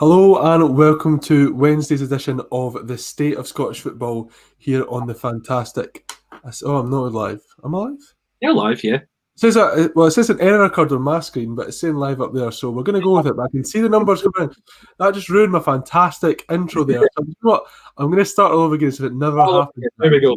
Hello and welcome to Wednesday's edition of the State of Scottish Football here on the fantastic. Oh, I'm not live. Am I live? You're live, yeah. It says an error occurred on my screen, but it's saying live up there, so we're going to go with it. But I can see the numbers coming in. That just ruined my fantastic intro there. So, you know what? I'm going to start all over again so it never happens. There we go.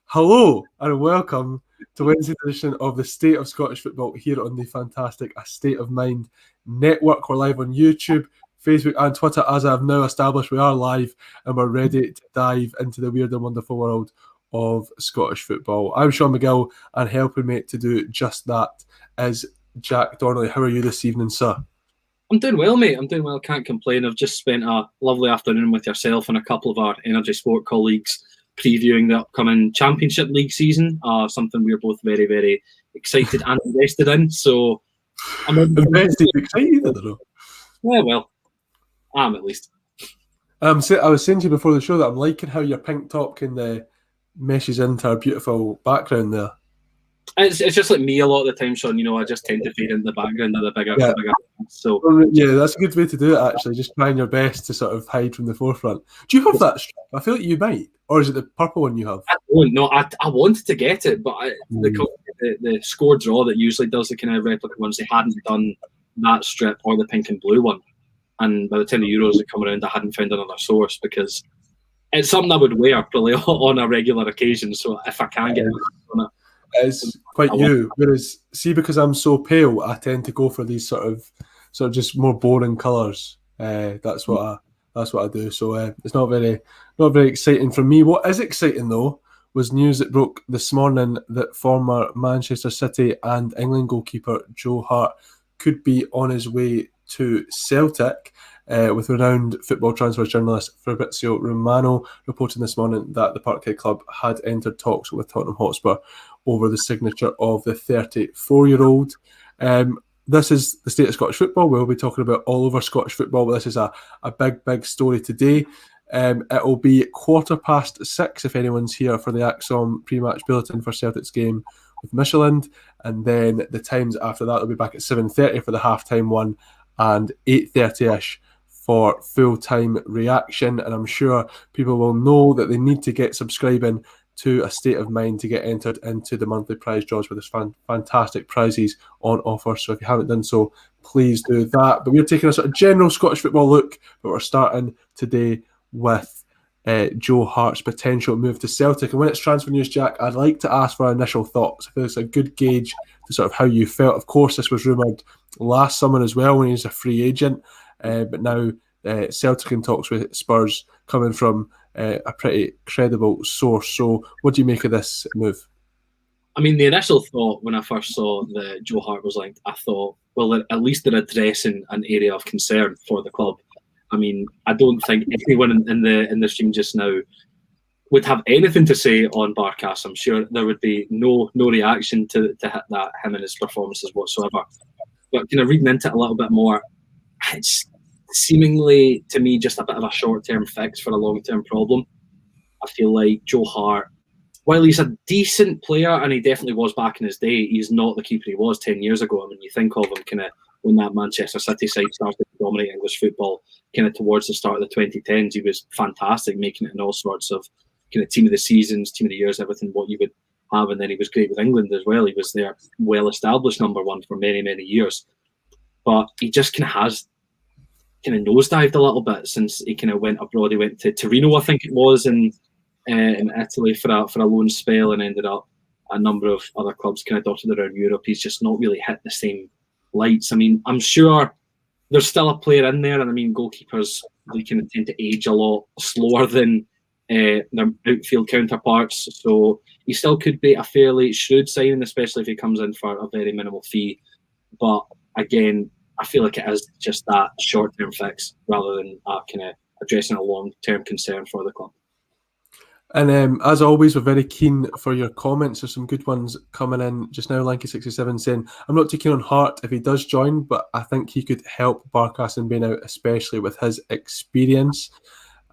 Hello and welcome to Wednesday's edition of the State of Scottish Football here on the fantastic A State of Mind network. We're live on YouTube, Facebook and Twitter. As I've now established, we are live and we're ready to dive into the weird and wonderful world of Scottish football. I'm Sean McGill, and helping me to do just that is Jack Donnelly. How are you this evening, sir? I'm doing well, mate. I'm doing well. Can't complain. I've just spent a lovely afternoon with yourself and a couple of our Energy Sport colleagues previewing the upcoming Championship League season. Something we're both very, very excited and invested in. So I'm invested, excited, I don't know. Yeah, well, I'm at least. I was saying to you before the show that I'm liking how your pink top can meshes into our beautiful background there. It's just like me a lot of the time, Sean. You know, I just tend to fade into the background of the bigger. So yeah, that's a good way to do it. Actually, just trying your best to sort of hide from the forefront. Do you have that strip? I feel like you might, or is it the purple one you have? I don't know. I wanted to get it, but the score draw that usually does the kind of replica ones, they hadn't done that strip or the pink and blue one. And by the time the Euros had come around, I hadn't found another source because it's something I would wear probably on a regular occasion. So if I can get it on it. It's quite you. Whereas, see, because I'm so pale, I tend to go for these sort of just more boring colours. That's what I do. So it's not very exciting for me. What is exciting though was news that broke this morning that former Manchester City and England goalkeeper Joe Hart could be on his way to Celtic. With renowned football transfer journalist Fabrizio Romano reporting this morning that the Parkhead club had entered talks with Tottenham Hotspur over the signature of the 34-year-old. This is the State of Scottish Football. We'll be talking about all over Scottish football, but this is a big story today. It'll be 6:15 if anyone's here for the AXOM pre-match bulletin for Celtic's game with Michelin, and then the times after that will be back at 7:30 for the half-time one and 8:30ish for full-time reaction. And I'm sure people will know that they need to get subscribing to A State of Mind to get entered into the monthly prize draws with this fantastic prizes on offer. So if you haven't done so, please do that. But we're taking a sort of general Scottish football look, but we're starting today with Joe Hart's potential move to Celtic. And when it's transfer news, Jack, I'd like to ask for our initial thoughts. I feel it's a good gauge to sort of how you felt. Of course, this was rumoured last summer as well when he was a free agent, but now Celtic in talks with Spurs coming from a pretty credible source. So what do you make of this move? I mean, the initial thought when I first saw that Joe Hart was linked, I thought, well, at least they're addressing an area of concern for the club. I mean, I don't think anyone in the stream just now would have anything to say on Barkas. I'm sure there would be no reaction to him and his performances whatsoever. But reading into it a little bit more, it's seemingly to me just a bit of a short-term fix for a long-term problem. I feel like Joe Hart, while he's a decent player, and he definitely was back in his day, he's not the keeper he was 10 years ago. I mean, you think of him when that Manchester City side started to dominate English football, towards the start of the 2010s, he was fantastic, making it in all sorts of team of the seasons, team of the years, everything what you would have. And then he was great with England as well. He was their well-established number one for many, many years. But he just has nosedived a little bit since he went abroad. He went to Torino, I think it was, in Italy for a loan spell, and ended up a number of other clubs dotted around Europe. He's just not really hit the same lights. I mean, I'm sure there's still a player in there, and I mean, goalkeepers, they tend to age a lot slower than their outfield counterparts. So he still could be a fairly shrewd signing, especially if he comes in for a very minimal fee. But again, I feel like it is just that short-term fix rather than addressing a long-term concern for the club. And as always, we're very keen for your comments. There's some good ones coming in just now. Lanky67 saying, I'm not too keen on Hart if he does join, but I think he could help Barkas and Bain out, especially with his experience.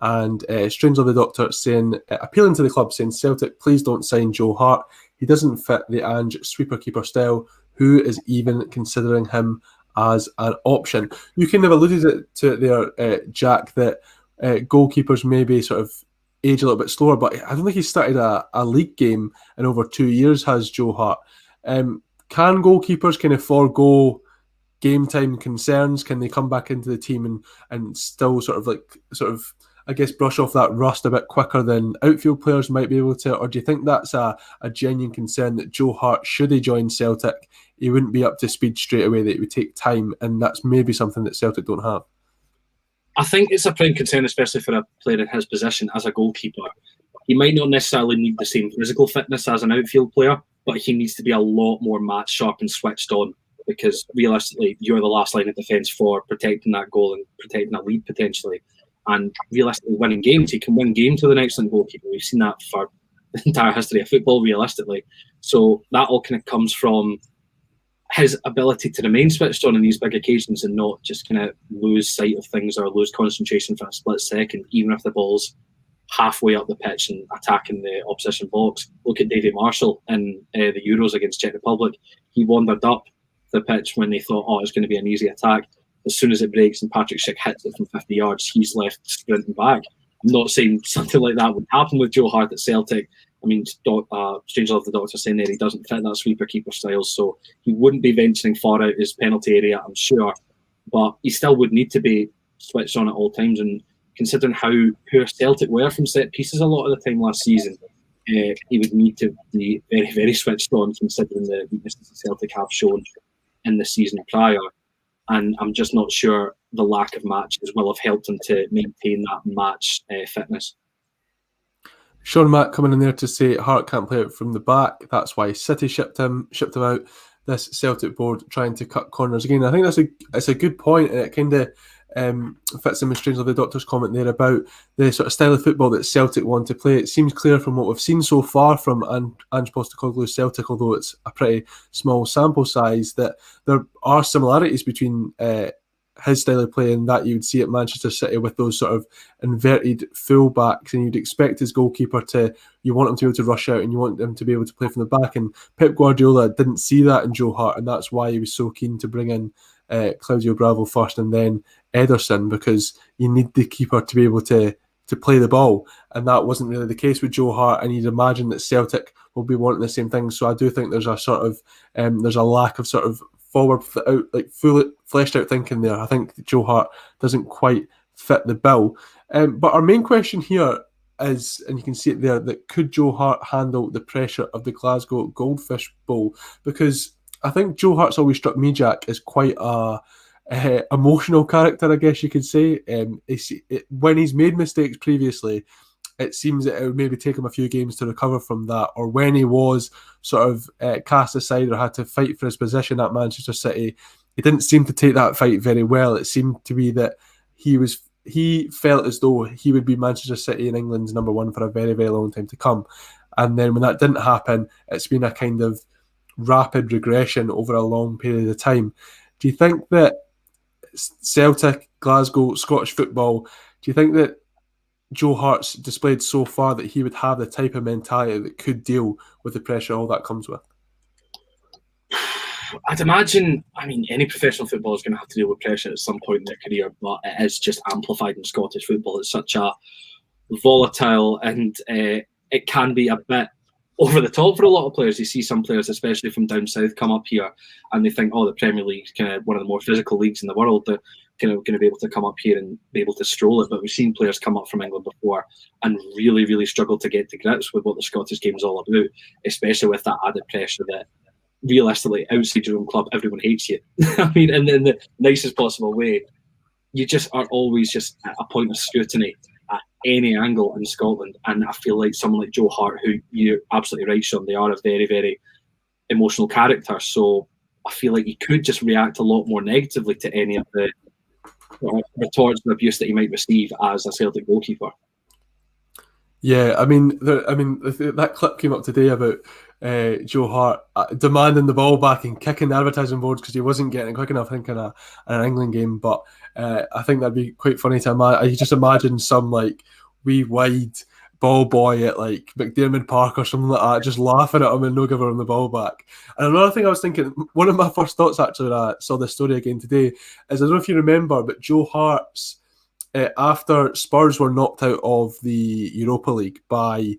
And Strangely the Doctor saying, appealing to the club, saying, Celtic, please don't sign Joe Hart. He doesn't fit the Ange sweeper keeper style. Who is even considering him as an option. You kind of alluded to it there, Jack, that goalkeepers maybe sort of age a little bit slower, but I don't think he's started a league game in over 2 years, has Joe Hart. Can goalkeepers kind of forego game time concerns? Can they come back into the team and still sort of I guess brush off that rust a bit quicker than outfield players might be able to? Or do you think that's a genuine concern that Joe Hart, should he join Celtic, he wouldn't be up to speed straight away, that it would take time, and that's maybe something that Celtic don't have? I think it's a prime concern, especially for a player in his position as a goalkeeper. He might not necessarily need the same physical fitness as an outfield player, but he needs to be a lot more match sharp and switched on, because realistically, you're the last line of defence for protecting that goal and protecting a lead potentially. And realistically, winning games, he can win games with an excellent goalkeeper. We've seen that for the entire history of football, realistically. So that all kind of comes from his ability to remain switched on in these big occasions and not just kind of lose sight of things or lose concentration for a split second, even if the ball's halfway up the pitch and attacking the opposition box. Look at Davy Marshall in the Euros against Czech Republic. He wandered up the pitch when they thought, it's going to be an easy attack. As soon as it breaks and Patrick Schick hits it from 50 yards, he's left sprinting back. I'm not saying something like that would happen with Joe Hart at Celtic. I mean, Stranger Love the Doctor saying there he doesn't fit that sweeper keeper style, so he wouldn't be venturing far out his penalty area, I'm sure. But he still would need to be switched on at all times. And considering how poor Celtic were from set pieces a lot of the time last season, he would need to be very, very switched on, considering the weaknesses Celtic have shown in the season prior. And I'm just not sure the lack of matches will have helped him to maintain that match fitness. Sean Mack coming in there to say Hart can't play out from the back. That's why City shipped him out. This Celtic board trying to cut corners again. I think that's a good point, and it kind of fits in with Strange Love the Doctor's comment there about the sort of style of football that Celtic want to play. It seems clear from what we've seen so far from Ange Postecoglou's Celtic, although it's a pretty small sample size, that there are similarities between his style of play and that you would see at Manchester City, with those sort of inverted full-backs, and you'd expect his goalkeeper you want him to be able to rush out and you want him to be able to play from the back, and Pep Guardiola didn't see that in Joe Hart, and that's why he was so keen to bring in Claudio Bravo first and then Ederson, because you need the keeper to be able to play the ball, and that wasn't really the case with Joe Hart, and you'd imagine that Celtic will be wanting the same thing. So I do think there's a sort of there's a lack of sort of forward out, like fully fleshed out thinking there. I think Joe Hart doesn't quite fit the bill. But our main question here is, and you can see it there, that could Joe Hart handle the pressure of the Glasgow Goldfish Bowl? Because I think Joe Hart's always struck me, Jack, as quite a emotional character, I guess you could say. When he's made mistakes previously, it seems that it would maybe take him a few games to recover from that, or when he was sort of cast aside or had to fight for his position at Manchester City, he didn't seem to take that fight very well. It seemed to be that he felt as though he would be Manchester City and England's number one for a very, very long time to come. And then when that didn't happen, it's been a kind of rapid regression over a long period of time. Do you think that Celtic, Glasgow, Scottish football, do you think that Joe Hart's displayed so far that he would have the type of mentality that could deal with the pressure all that comes with? I'd imagine, any professional footballer is going to have to deal with pressure at some point in their career, but it is just amplified in Scottish football. It's such a volatile, and it can be a bit over the top for a lot of players. You see some players, especially from down south, come up here and they think, the Premier League is kind of one of the more physical leagues in the world. They're kind of going to be able to come up here and be able to stroll it. But we've seen players come up from England before and really, really struggle to get to grips with what the Scottish game is all about, especially with that added pressure that realistically, outside your own club, everyone hates you. In the nicest possible way. You just are always just at a point of scrutiny at any angle in Scotland. And I feel like someone like Joe Hart, who you're absolutely right, Sean, they are a very, very emotional character. So I feel like he could just react a lot more negatively to any of the retorts and abuse that he might receive as a Celtic goalkeeper. Yeah, that clip came up today about Joe Hart demanding the ball back and kicking the advertising boards because he wasn't getting it quick enough, I think, in an England game. But I think that'd be quite funny to imagine. You just imagine some like wee wide ball boy at like McDiarmid Park or something like that, just laughing at him and no giving him the ball back. And another thing I was thinking, one of my first thoughts actually when I saw this story again today is, I don't know if you remember, but Joe Hart's, after Spurs were knocked out of the Europa League by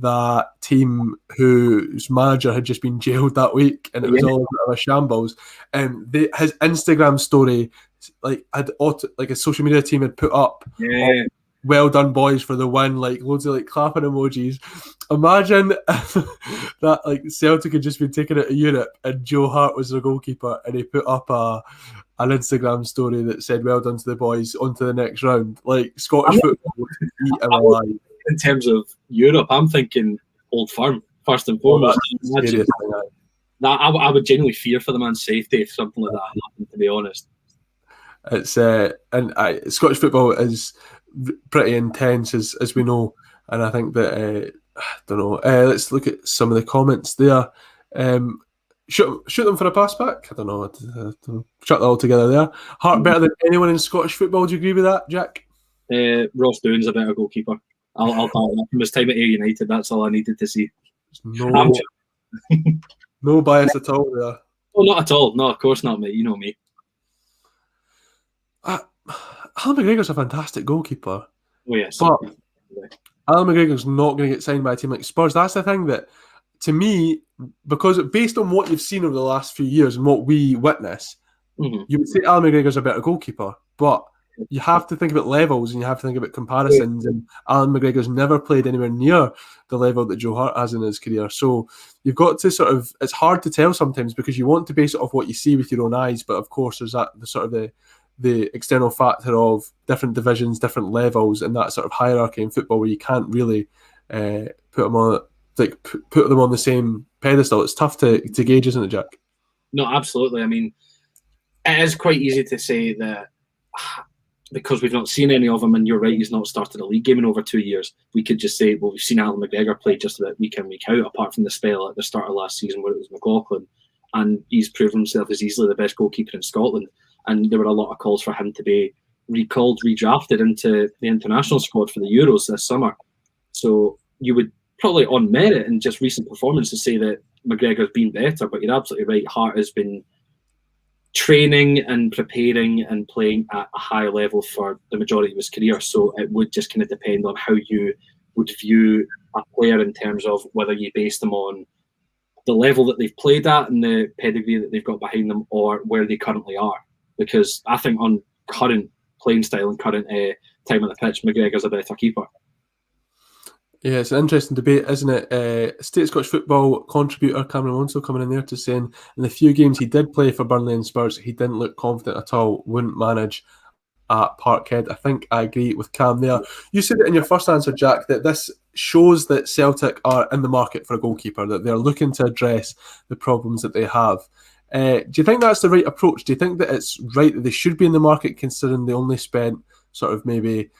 that team whose manager had just been jailed that week, and it was all a shambles. His Instagram story, like a social media team had put up, well done boys for the win, like loads of like clapping emojis. Imagine that like Celtic had just been taken out of Europe and Joe Hart was their goalkeeper, and he put up an Instagram story that said well done to the boys, on to the next round. Like Scottish football would eat him alive. In terms of Europe, I'm thinking Old Firm first and foremost. I would genuinely fear for the man's safety if something like that happened, to be honest. It's Scottish football is pretty intense, as we know, and I think that I don't know. Let's look at some of the comments there. Shoot them for a pass back. I don't know. Shut that all together there. Hart better than anyone in Scottish football. Do you agree with that, Jack? Ross Doohan's a better goalkeeper. I'll back that. From his time at Ayr United, that's all I needed to see. No bias at all there. Oh, not at all. No, of course not, mate. You know me. Alan McGregor's a fantastic goalkeeper. Oh, yes. But Alan McGregor's not going to get signed by a team like Spurs. That's the thing that, to me, because based on what you've seen over the last few years and what we witness, you would say Alan McGregor's a better goalkeeper. But you have to think about levels and you have to think about comparisons. And Alan McGregor's never played anywhere near the level that Joe Hart has in his career. So you've got to sort of, it's hard to tell sometimes because you want to base it off what you see with your own eyes. But of course, there's that the external factor of different divisions, different levels, and that sort of hierarchy in football where you can't really put them on the same pedestal. It's tough to gauge, isn't it, Jack? No, absolutely. I mean, it is quite easy to say that because we've not seen any of him, and you're right, he's not started a league game in over 2 years. We could just say, well, we've seen Alan McGregor play just about week in, week out, apart from the spell at the start of last season where it was McLaughlin, and he's proven himself as easily the best goalkeeper in Scotland. And there were a lot of calls for him to be recalled, redrafted into the international squad for the Euros this summer. So you would probably, on merit and just recent performances, say that McGregor's been better, but you're absolutely right. Hart has been training and preparing and playing at a high level for the majority of his career. So it would just kind of depend on how you would view a player in terms of whether you base them on the level that they've played at and the pedigree that they've got behind them, or where they currently are. Because I think on current playing style and current time on the pitch, McGregor's a better keeper. Yeah, it's an interesting debate, isn't it? State Scottish football contributor Cameron Wonsell coming in there to saying in the few games he did play for Burnley and Spurs, he didn't look confident at all, wouldn't manage at Parkhead. I think I agree with Cam there. You said it in your first answer, Jack, that this shows that Celtic are in the market for a goalkeeper, that they're looking to address the problems that they have. Do you think that's the right approach? Do you think that it's right that they should be in the market, considering they only spent sort of maybe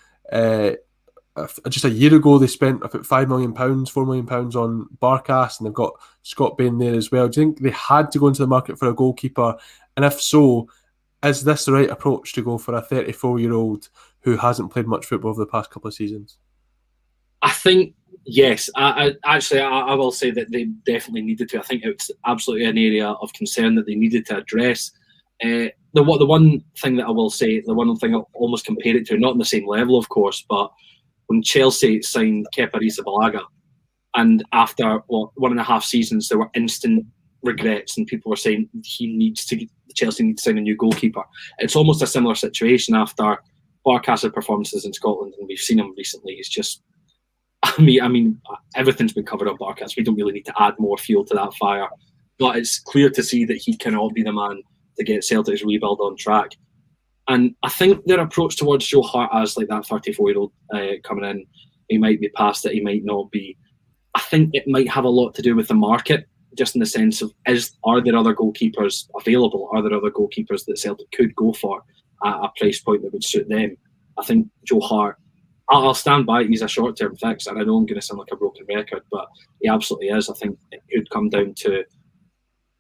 just a year ago, they spent about £5 million, £4 million on Barkas, and they've got Scott Bain there as well. Do you think they had to go into the market for a goalkeeper? And if so, is this the right approach to go for a 34-year-old who hasn't played much football over the past couple of seasons? I think yes. I will say that they definitely needed to. I think it's absolutely an area of concern that they needed to address. The one thing that I will say, the one thing I'll almost compare it to, not on the same level, of course, but when Chelsea signed Kepa Arrizabalaga, and after 1.5 seasons, there were instant regrets, and people were saying Chelsea needs to sign a new goalkeeper. It's almost a similar situation after Barkas' performances in Scotland, and we've seen him recently. It's just, I mean, everything's been covered on Barkas. We don't really need to add more fuel to that fire. But it's clear to see that he cannot be the man to get Celtic's rebuild on track. And I think their approach towards Joe Hart as like that 34-year-old coming in, he might be past it, he might not be. I think it might have a lot to do with the market, just in the sense of, are there other goalkeepers available? Are there other goalkeepers that Celtic could go for at a price point that would suit them? I think Joe Hart, I'll stand by it, he's a short-term fix, and I know I'm going to sound like a broken record, but he absolutely is. I think it could come down to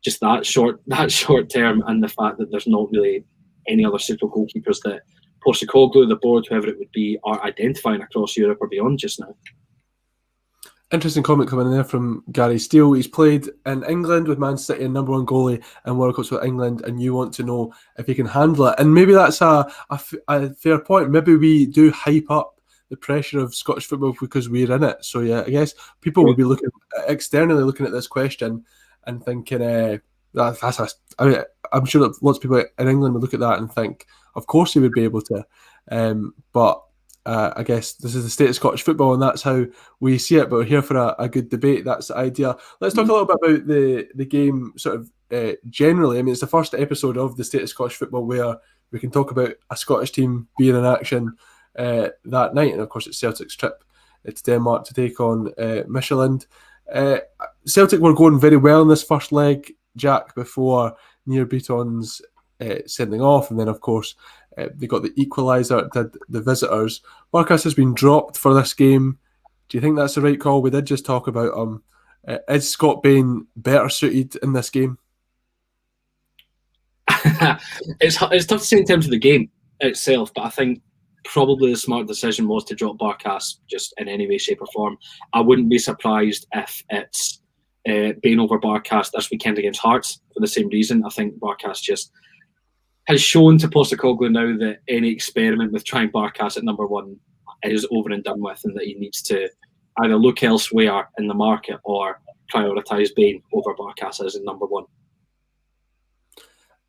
just that short term, and the fact that there's not really any other suitable goalkeepers that Postecoglou, the board, whoever it would be, are identifying across Europe or beyond just now. Interesting comment coming in there from Gary Steele. He's played in England with Man City and #1 goalie and World Cups with England, and you want to know if he can handle it. And maybe that's a fair point. Maybe we do hype up the pressure of Scottish football because we're in it. So yeah, I guess people would be looking externally looking at this question and thinking, I'm sure that lots of people in England would look at that and think, of course he would be able to. But I guess this is the state of Scottish football, and that's how we see it. But we're here for a good debate. That's the idea. Let's talk a little bit about the game, sort of generally. I mean, it's the first episode of the state of Scottish football where we can talk about a Scottish team being in action that night, and of course, it's Celtic's trip to Denmark to take on Michelin. Celtic were going very well in this first leg, Jack, before Near Beaton's sending off, and then of course. They got the equaliser, did the visitors. Barkas has been dropped for this game. Do you think that's the right call? We did just talk about him. Is Scott Bain better suited in this game? It's tough to say in terms of the game itself, but I think probably the smart decision was to drop Barkas just in any way, shape or form. I wouldn't be surprised if it's Bain over Barkas this weekend against Hearts for the same reason. I think Barkas just has shown to Postecoglou now that any experiment with trying Barkas at #1 is over and done with, and that he needs to either look elsewhere in the market or prioritise Bain over Barkas as in #1.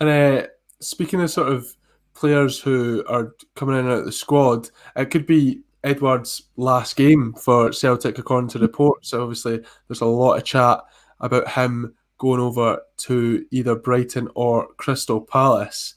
And speaking of sort of players who are coming in and out of the squad, it could be Edouard's last game for Celtic, according to reports. So obviously, there's a lot of chat about him going over to either Brighton or Crystal Palace.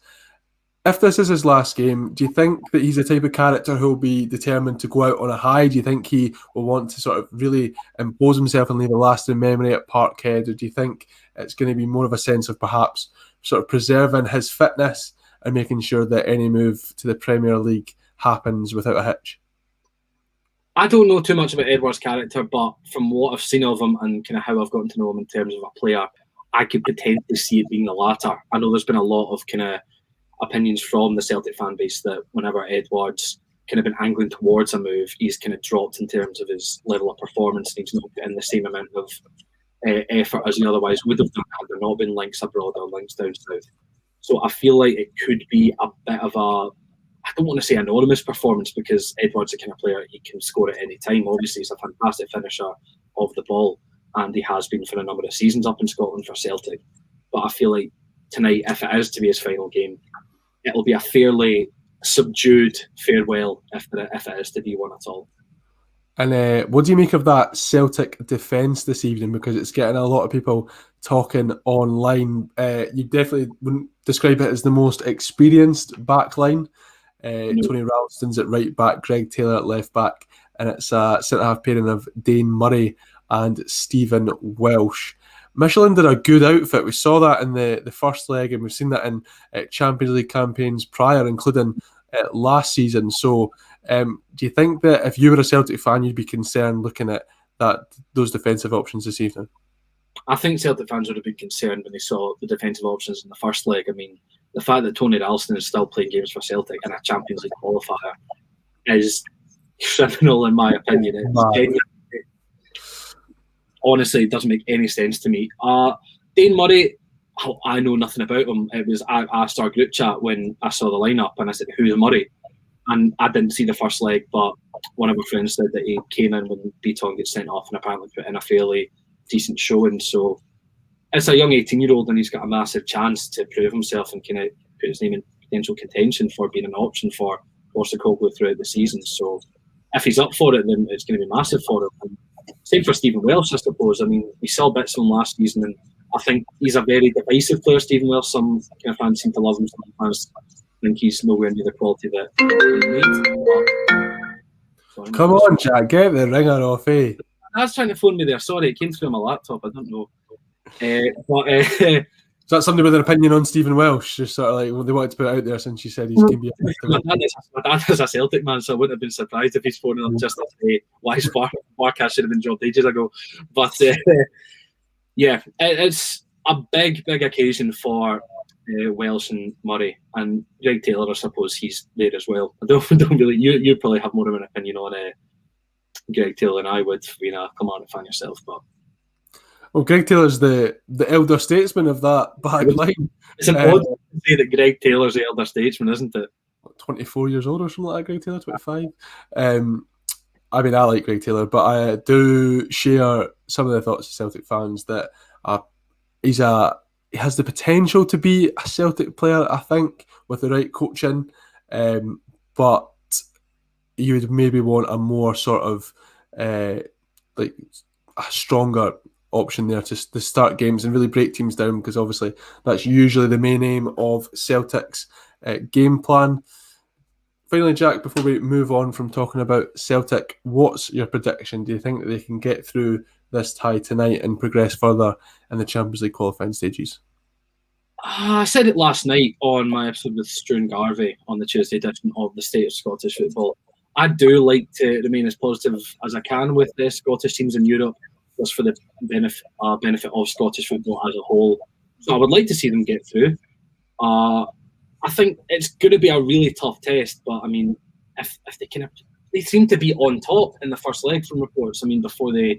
If this is his last game, do you think that he's the type of character who'll be determined to go out on a high? Do you think he will want to sort of really impose himself and leave a lasting memory at Parkhead? Or do you think it's going to be more of a sense of perhaps sort of preserving his fitness and making sure that any move to the Premier League happens without a hitch? I don't know too much about Edouard's character, but from what I've seen of him and kind of how I've gotten to know him in terms of a player, I could potentially see it being the latter. I know there's been a lot of kind of opinions from the Celtic fan base that whenever Edouard's kind of been angling towards a move, he's kind of dropped in terms of his level of performance, and he's not getting the same amount of effort as he otherwise would have done had there not been links abroad or links down south. So I feel like it could be a bit of a, I don't want to say anonymous performance, because Edouard's the kind of player he can score at any time. Obviously, he's a fantastic finisher of the ball, and he has been for a number of seasons up in Scotland for Celtic. But I feel like tonight, if it is to be his final game, it'll be a fairly subdued farewell if it is to be one at all. And what do you make of that Celtic defence this evening? Because it's getting a lot of people talking online. You definitely wouldn't describe it as the most experienced back line. No. Tony Ralston's at right back, Greg Taylor at left back, and it's a centre-half pairing of Dane Murray and Stephen Welsh. Michelin did a good outfit. We saw that in the first leg, and we've seen that in Champions League campaigns prior, including last season. So do you think that if you were a Celtic fan, you'd be concerned looking at those defensive options this evening? I think Celtic fans would have been concerned when they saw the defensive options in the first leg. I mean, the fact that Tony Ralston is still playing games for Celtic in a Champions League qualifier is criminal, in my opinion. Honestly, it doesn't make any sense to me. Dane Murray, I know nothing about him. I asked our group chat when I saw the lineup, and I said, "Who's Murray?" And I didn't see the first leg, but one of my friends said that he came in when Beaton gets sent off and apparently put in a fairly decent showing. So it's a young 18-year-old, and he's got a massive chance to prove himself and kind of put his name in potential contention for being an option for Postecoglou throughout the season. So if he's up for it, then it's going to be massive for him. And same for Stephen Welsh, I suppose. I mean, we saw bits of him last season, and I think he's a very divisive player, Stephen Welsh. Some kind of fans seem to love him, some fans think he's nowhere near the quality that he needs. Come on, Jack, get the ringer off, eh? I was trying to phone me there. Sorry, it came through on my laptop. I don't know. Is that somebody with an opinion on Stephen Welsh? Just sort of like, well, they wanted to put it out there since you said he's going to be my dad is a Celtic man, so I wouldn't have been surprised if he's phoning up just to say why Barkas should have been dropped ages ago. But yeah, it's a big occasion for Welsh and Murray, and Greg Taylor. I suppose he's there as well. I don't really. You probably have more of an opinion on Greg Taylor and I would, come on and find yourself. But well, Greg Taylor's the elder statesman of that back line. It's important to say that Greg Taylor's the elder statesman, isn't it? 24 years old or something like that, Greg Taylor, 25. I mean, I like Greg Taylor, but I do share some of the thoughts of Celtic fans that he has the potential to be a Celtic player, I think, with the right coaching. But you would maybe want a more sort of like a stronger option there to start games and really break teams down, because obviously that's usually the main aim of Celtic's game plan. Finally, Jack, before we move on from talking about Celtic, what's your prediction? Do you think that they can get through this tie tonight and progress further in the Champions League qualifying stages? I said it last night on my episode with Stu and Garvey on the Tuesday edition of the State of Scottish Football. I do like to remain as positive as I can with the Scottish teams in Europe, just for the benefit of Scottish football as a whole. So I would like to see them get through. I think it's going to be a really tough test, but I mean, if they seem to be on top in the first leg from reports. I mean, before they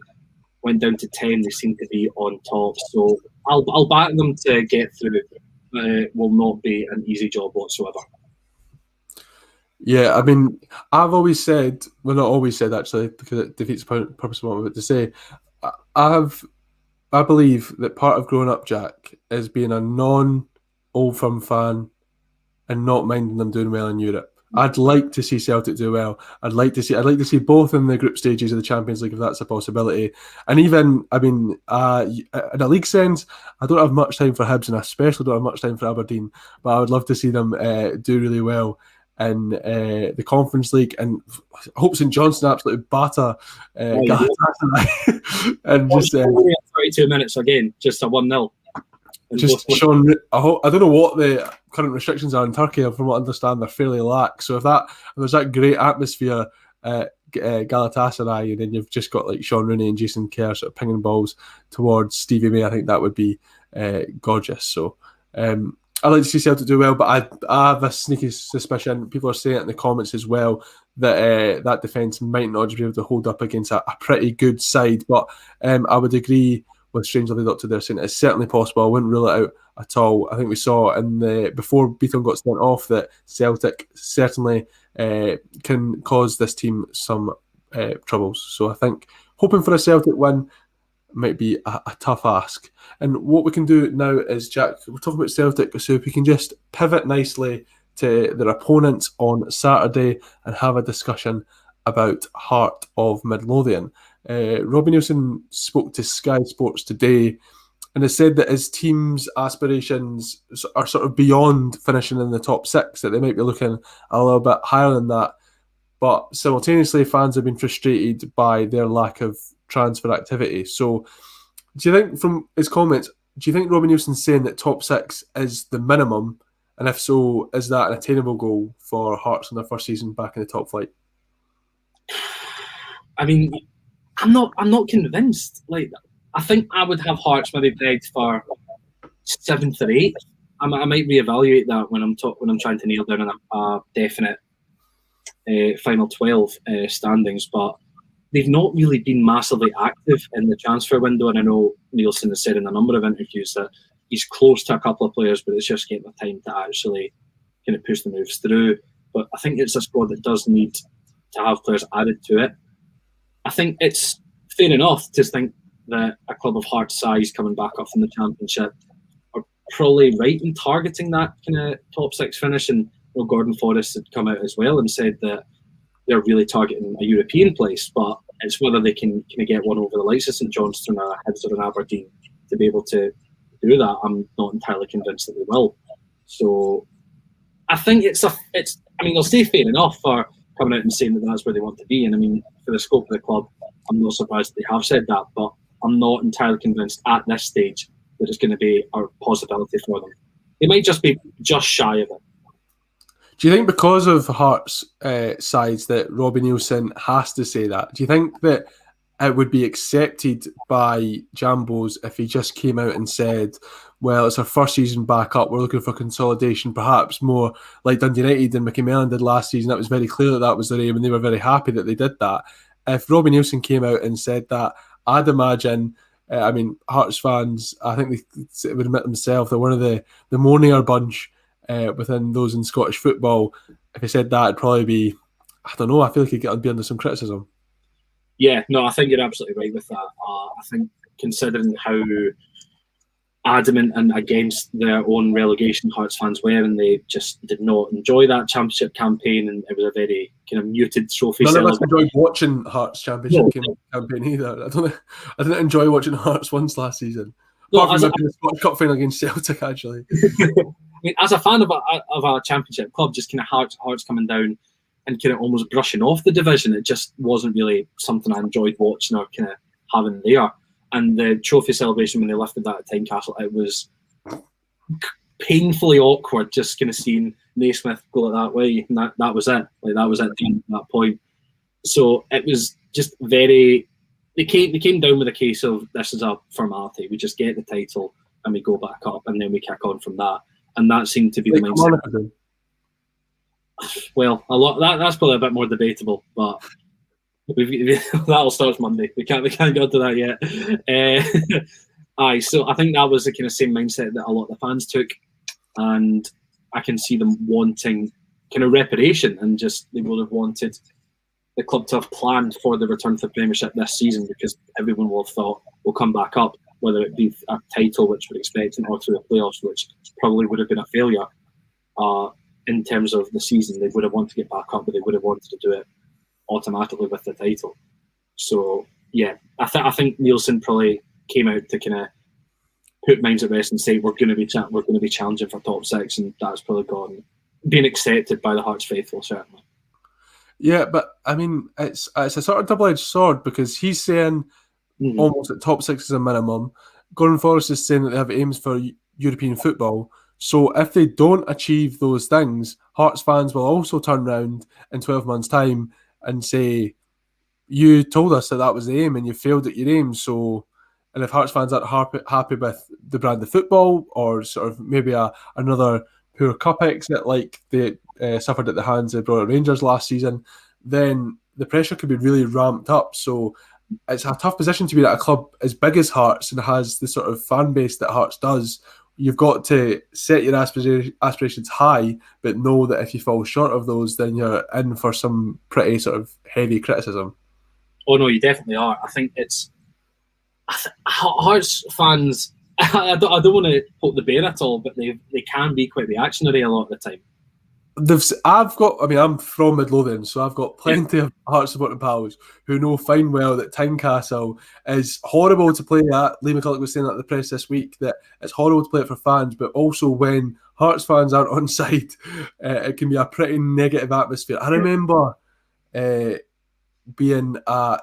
went down to 10, they seemed to be on top. So I'll back them to get through. It will not be an easy job whatsoever. Yeah, I mean, I've always said, well, not always said actually, because it defeats the purpose of what I'm about to say. I believe that part of growing up, Jack, is being a non-Old Firm fan and not minding them doing well in Europe. I'd like to see Celtic do well. I'd like to see both in the group stages of the Champions League, if that's a possibility. And even, I mean, in a league sense, I don't have much time for Hibs, and I especially don't have much time for Aberdeen. But I would love to see them do really well in the Conference League, and I hope St Johnstone absolutely batter Galatasaray. And just 32 minutes again, just a 1-0. Just Sean, I don't know what the current restrictions are in Turkey. From what I understand, they're fairly lax. So if there's that great atmosphere at Galatasaray, and then you've just got like Sean Rooney and Jason Kerr sort of pinging balls towards Stevie May, I think that would be gorgeous. So I'd like to see Celtic do well, but I have a sneaky suspicion, people are saying it in the comments as well, that that defence might not just be able to hold up against a pretty good side. But I would agree with Strangely Doctor there, saying it's certainly possible. I wouldn't rule it out at all. I think we saw before Beaton got sent off that Celtic certainly can cause this team some troubles. So I think hoping for a Celtic win might be a tough ask. And what we can do now is, Jack, we're talking about Celtic, so if we can just pivot nicely to their opponents on Saturday and have a discussion about Heart of Midlothian. Robbie Neilson spoke to Sky Sports today and has said that his team's aspirations are sort of beyond finishing in the top 6, that they might be looking a little bit higher than that. But simultaneously, fans have been frustrated by their lack of transfer activity. So do you think, from his comments, do you think Robbie Neilson's saying that top 6 is the minimum? And if so, is that an attainable goal for Hearts in their first season back in the top flight? I mean, I'm not convinced. Like, I think I would have Hearts maybe pegged for 7th or 8th. I might reevaluate that when I'm trying to nail down a definite final 12 standings. But they've not really been massively active in the transfer window, and I know Neilson has said in a number of interviews that he's close to a couple of players, but it's just getting the time to actually kind of push the moves through. But I think it's a squad that does need to have players added to it. I think it's fair enough to think that a club of Hearts size coming back up from the Championship are probably right in targeting that kind of top 6 finish. And Gordon Forrest had come out as well and said that they're really targeting a European place, but it's whether they can kind of get one over the likes of St Johnstone or Hibs or an Aberdeen to be able to do that. I'm not entirely convinced that they will. So I think they'll say fair enough for coming out and saying that that's where they want to be. And I mean, for the scope of the club, I'm not surprised that they have said that, but I'm not entirely convinced at this stage that it's going to be a possibility for them. They might just be just shy of it. Do you think because of Hearts' sides that Robbie Neilson has to say that? Do you think that it would be accepted by Jambos if he just came out and said, well, it's our first season back up, we're looking for consolidation, perhaps more like Dundee United and Mickey Mellon did last season? That was very clear that was their aim, and they were very happy that they did that. if Robbie Nielsen came out and said that, I'd imagine. I mean, Hearts fans, I think they would admit themselves they're one of the mourninger bunch within those in Scottish football. If he said that, it'd probably be, I don't know. I feel like he'd be under some criticism. Yeah, no, I think you're absolutely right with that. I think considering how adamant and against their own relegation Hearts fans were, and they just did not enjoy that championship campaign, and it was a very kind of muted trophy. None of us enjoyed watching Hearts championship campaign either. I didn't enjoy watching Hearts once last season. Apart from the Scottish Cup final against Celtic, actually. I mean, as a fan of a championship club, just kind of Hearts coming down and kind of almost brushing off the division, it just wasn't really something I enjoyed watching or kind of having there. And the trophy celebration when they lifted that at Tynecastle, it was painfully awkward just kind of seeing Naismith go that way. And that was it. Like, that was it at that point. So it was just very... They came down with a case of, this is a formality. We just get the title and we go back up and then we kick on from that. And that seemed to be the mindset. Well, that's probably a bit more debatable, but... that'll start Monday. We can't get onto that yet. So I think that was the kind of same mindset that a lot of the fans took, and I can see them wanting kind of reparation, and just they would have wanted the club to have planned for the return to the Premiership this season, because everyone will have thought we'll come back up, whether it be a title which we're expecting or through the playoffs, which probably would have been a failure in terms of the season. They would have wanted to get back up, but they would have wanted to do it automatically with the title. So yeah, I think Nielsen probably came out to kind of put minds at rest and say we're going to be challenging for top six, and that's probably being accepted by the Hearts faithful, certainly. Yeah, but I mean, it's a sort of double-edged sword, because he's saying almost that top six is a minimum. Gordon Forrest is saying that they have aims for European football. So if they don't achieve those things, Hearts fans will also turn around in 12 months' time and say, you told us that was the aim and you failed at your aim. So, and if Hearts fans aren't happy with the brand of football, or sort of maybe another poor cup exit like they suffered at the hands of Brother Rangers last season, then the pressure could be really ramped up. So it's a tough position to be at a club as big as Hearts and has the sort of fan base that Hearts does. You've got to set your aspirations high, but know that if you fall short of those, then you're in for some pretty sort of heavy criticism. Oh no, you definitely are. I think it's Hearts fans. I don't want to poke the bear at all, but they can be quite reactionary a lot of the time. I'm from Midlothian, so I've got plenty of Hearts supporting pals who know fine well that Tynecastle is horrible to play at. Lee McCulloch was saying that at the press this week, that it's horrible to play it for fans, but also when Hearts fans aren't on side, it can be a pretty negative atmosphere. I remember being at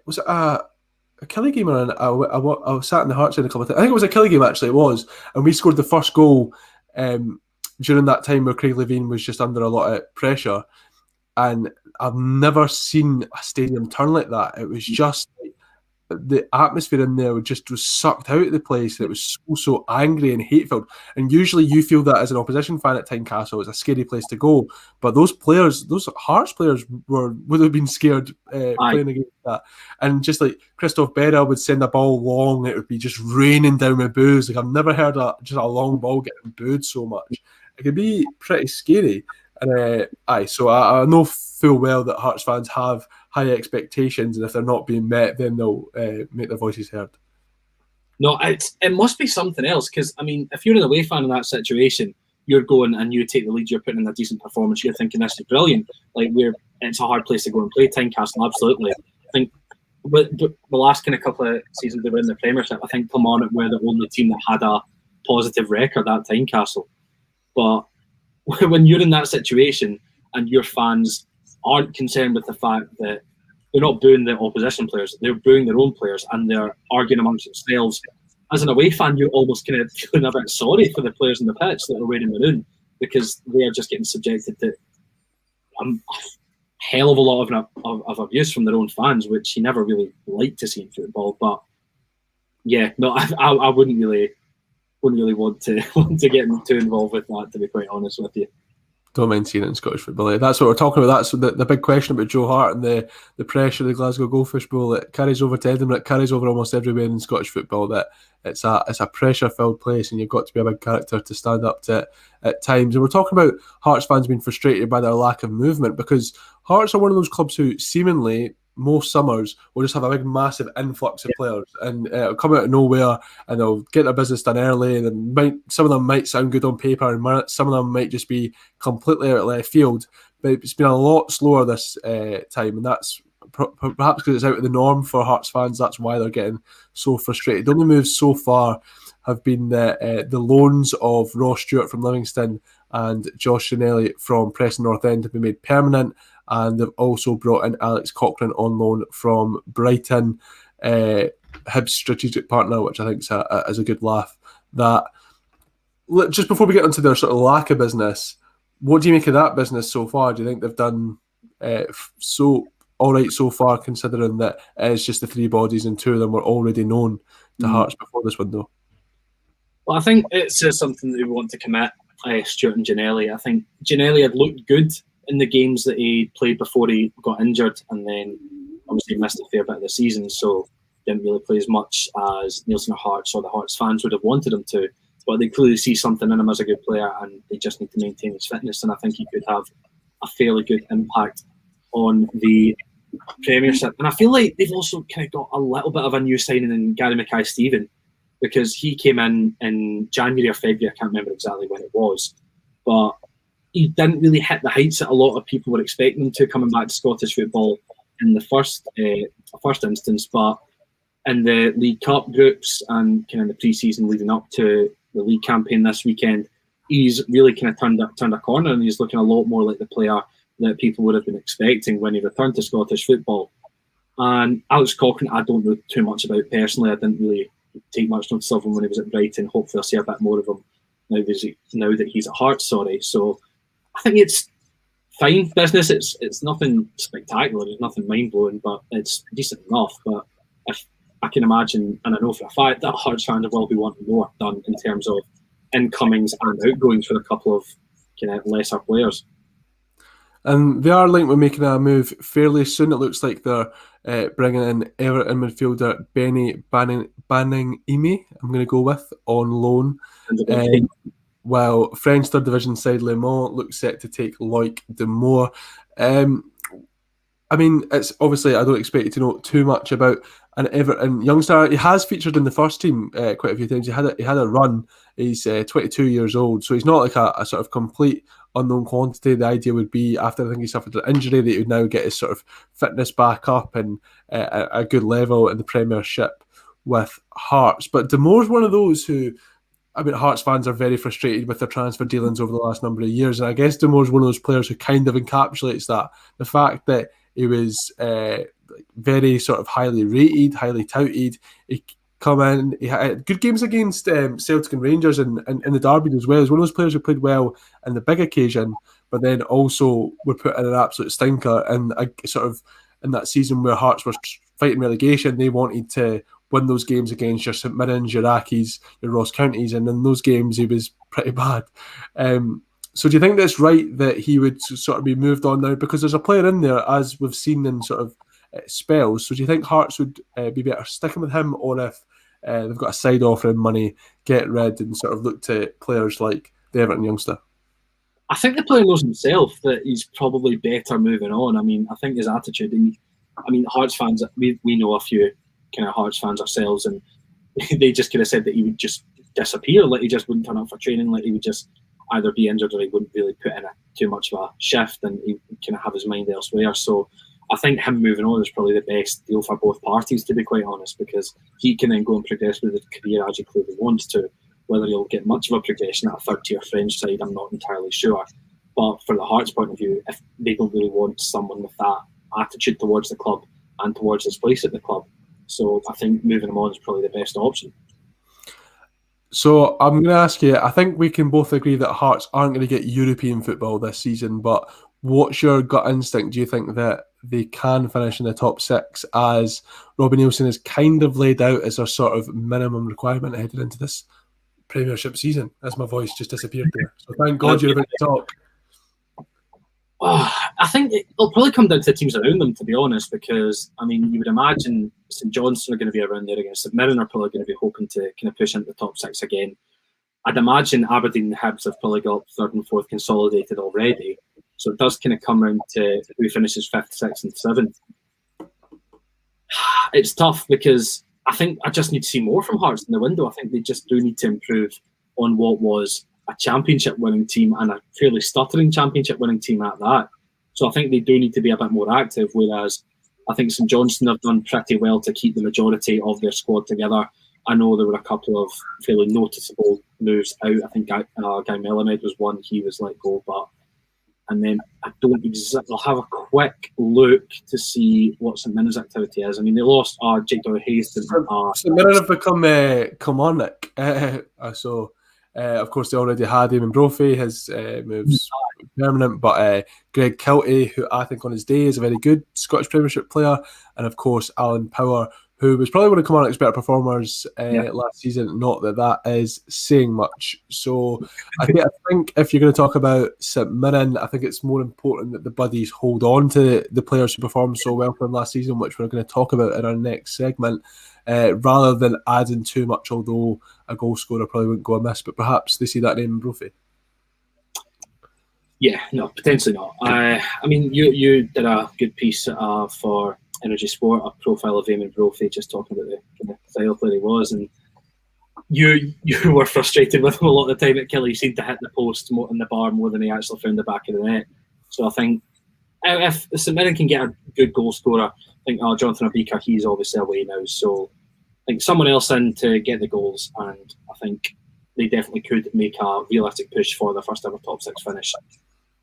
was it a Kelly game, or I sat in the Hearts in a couple of times. I think it was a Kelly game, actually. It was, and we scored the first goal during that time where Craig Levein was just under a lot of pressure, and I've never seen a stadium turn like that. It was just the atmosphere in there was sucked out of the place, and it was so angry and hateful. And usually you feel that as an opposition fan at Tynecastle, it's a scary place to go. But those Hearts players would have been scared playing against that. And just like Christoph Berra would send a ball long, it would be just raining down with boos. Like, I've never heard just a long ball getting booed so much. It could be pretty scary. And so I know full well that Hearts fans have high expectations, and if they're not being met, then they'll make their voices heard. No, it must be something else, because I mean, if you're an away fan in that situation, you're going and you take the lead, you're putting in a decent performance, you're thinking this is brilliant. Like, it's a hard place to go and play, Tynecastle, absolutely. I think the last kind of couple of seasons they were in the Premiership, I think Kilmarnock were the only team that had a positive record at Tynecastle. But when you're in that situation and your fans aren't concerned with the fact that they're not booing the opposition players, they're booing their own players, and they're arguing amongst themselves. As an away fan, you're almost kind of feeling a bit sorry for the players in the pitch that are wearing maroon, because they are just getting subjected to a hell of a lot of abuse from their own fans, which you never really like to see in football. But yeah, no, I wouldn't really want to get too involved with that, to be quite honest with you. Don't mind seeing it in Scottish football. That's what we're talking about. That's the big question about Joe Hart and the pressure of the Glasgow Goldfish Bowl. It carries over to Edinburgh. It carries over almost everywhere in Scottish football. That it's a pressure-filled place, and you've got to be a big character to stand up to it at times. And we're talking about Hearts fans being frustrated by their lack of movement, because Hearts are one of those clubs who seemingly most summers will just have a big massive influx of players, and it'll come out of nowhere and they'll get their business done early, and some of them might sound good on paper and some of them might just be completely out of left field. But it's been a lot slower this time, and that's perhaps because it's out of the norm for Hearts fans. That's why they're getting so frustrated. The only moves so far have been the loans of Ross Stewart from Livingston and Josh Shinelli from Preston North End have been made permanent, and they've also brought in Alex Cochrane on loan from Brighton, Hibs' strategic partner, which I think is a good laugh. That, just before we get into their sort of lack of business, what do you make of that business so far? Do you think they've done so all right so far, considering that it's just the three bodies and two of them were already known to Hearts before this window? Well, I think it's something that we want to commit, Stewart and Ginnelly. I think Ginnelly had looked good in the games that he played before he got injured, and then obviously missed a fair bit of the season, so didn't really play as much as Nielsen or Hearts or the Hearts fans would have wanted him to. But they clearly see something in him as a good player, and they just need to maintain his fitness, and I think he could have a fairly good impact on the Premiership. And I feel like they've also kind of got a little bit of a new signing in Gary Mackay-Steven, because he came in January or February, I can't remember exactly when it was, but he didn't really hit the heights that a lot of people were expecting him to, coming back to Scottish football in the first instance. But in the League Cup groups and kind of the pre-season leading up to the league campaign this weekend, he's really kind of turned a corner, and he's looking a lot more like the player that people would have been expecting when he returned to Scottish football. And Alex Cochrane, I don't know too much about personally. I didn't really take much notice of him when he was at Brighton. Hopefully I'll see a bit more of him now that he's at Hearts. So I think it's fine business. It's nothing spectacular. It's nothing mind-blowing, but it's decent enough. But if I can imagine, and I know for a fact that Hearts fans will be wanting more done in terms of incomings and outgoings for a couple of kind of lesser players. And they are linked with making a move fairly soon. It looks like they're bringing in Everton midfielder Benny Banning-Ime, I'm going to go with, on loan. While French third division side Le Mans looks set to take Loic Demour. I mean, it's obviously, I don't expect you to know too much about an Everton youngster. He has featured in the first team quite a few times. He had a run. He's 22 years old, so he's not like a sort of complete unknown quantity. The idea would be, after I think he suffered an injury, that he would now get his sort of fitness back up and a good level in the Premiership with Hearts. But Demour's one of those who, I mean, Hearts fans are very frustrated with their transfer dealings over the last number of years, and I guess Demour's one of those players who kind of encapsulates that. The fact that he was very sort of highly rated, highly touted. He come in, he had good games against Celtic and Rangers and the derby as well. He's one of those players who played well in the big occasion, but then also were put in an absolute stinker. And sort of in that season where Hearts were fighting relegation, they wanted to win those games against your St Mirrens, your Accies, your Ross Counties, and in those games he was pretty bad. So do you think that's right that he would sort of be moved on now? Because there's a player in there, as we've seen in sort of spells. So do you think Hearts would be better sticking with him, or if they've got a side offering money, get rid and sort of look to players like the Everton youngster? I think the player knows himself that he's probably better moving on. I mean, I think his attitude, Hearts fans, we know a few kind of Hearts fans ourselves, and they just kind of said that he would just disappear, like he just wouldn't turn up for training, like he would just either be injured or he wouldn't really put in too much of a shift, and he would kind of have his mind elsewhere. So I think him moving on is probably the best deal for both parties, to be quite honest, because he can then go and progress with his career as he clearly wants to. Whether he'll get much of a progression at a third-tier French side, I'm not entirely sure. But from the Hearts' point of view, if they don't really want someone with that attitude towards the club and towards his place at the club, so I think moving him on is probably the best option. So I'm going to ask you, I think we can both agree that Hearts aren't going to get European football this season, but what's your gut instinct? Do you think that they can finish in the top six, as Robbie Neilson has kind of laid out as their sort of minimum requirement headed into this Premiership season? As my voice just disappeared there. So thank God you're about to talk. I think it'll probably come down to the teams around them, to be honest, because, I mean, you would imagine St Johnstone are going to be around there again. St Mirren are probably going to be hoping to kind of push into the top six again. I'd imagine Aberdeen and Hibs have probably got third and fourth consolidated already. So it does kind of come round to who finishes fifth, sixth, and seventh. It's tough because I think I just need to see more from Hearts in the window. I think they just do need to improve on what was a championship winning team and a fairly stuttering championship winning team at that. So I think they do need to be a bit more active, whereas I think St Johnstone have done pretty well to keep the majority of their squad together. I know there were a couple of fairly noticeable moves out. I think Guy Melamed was one, he was let go, and then I don't exactly. I'll have a quick look to see what St Mirren's activity is. I mean, they lost Jake Doyle-Hayes. St Mirren have become Kilmarnock. Of course, they already had Eamon Brophy. His moves permanent, but Greg Kiltie, who I think on his day is a very good Scottish Premiership player, and of course Alan Power, who was probably one of Kilmarnock's better performers last season. Not that is saying much. So I think if you're going to talk about St Mirren, I think it's more important that the buddies hold on to the players who performed so well for them last season, which we're going to talk about in our next segment, rather than adding too much, although a goal scorer probably wouldn't go amiss. But perhaps they see that name in Brophy. Yeah, no, potentially not. I mean, you did a good piece for Energy Sport, a profile of Eamon Brophy, just talking about the style player he was, and you were frustrated with him a lot of the time at Killie. He seemed to hit the post in the bar more than he actually found the back of the net. So I think if St Mirren can get a good goal scorer, I think Jonathan Abika, he's obviously away now, so I think someone else in to get the goals, and I think they definitely could make a realistic push for the first ever top six finish,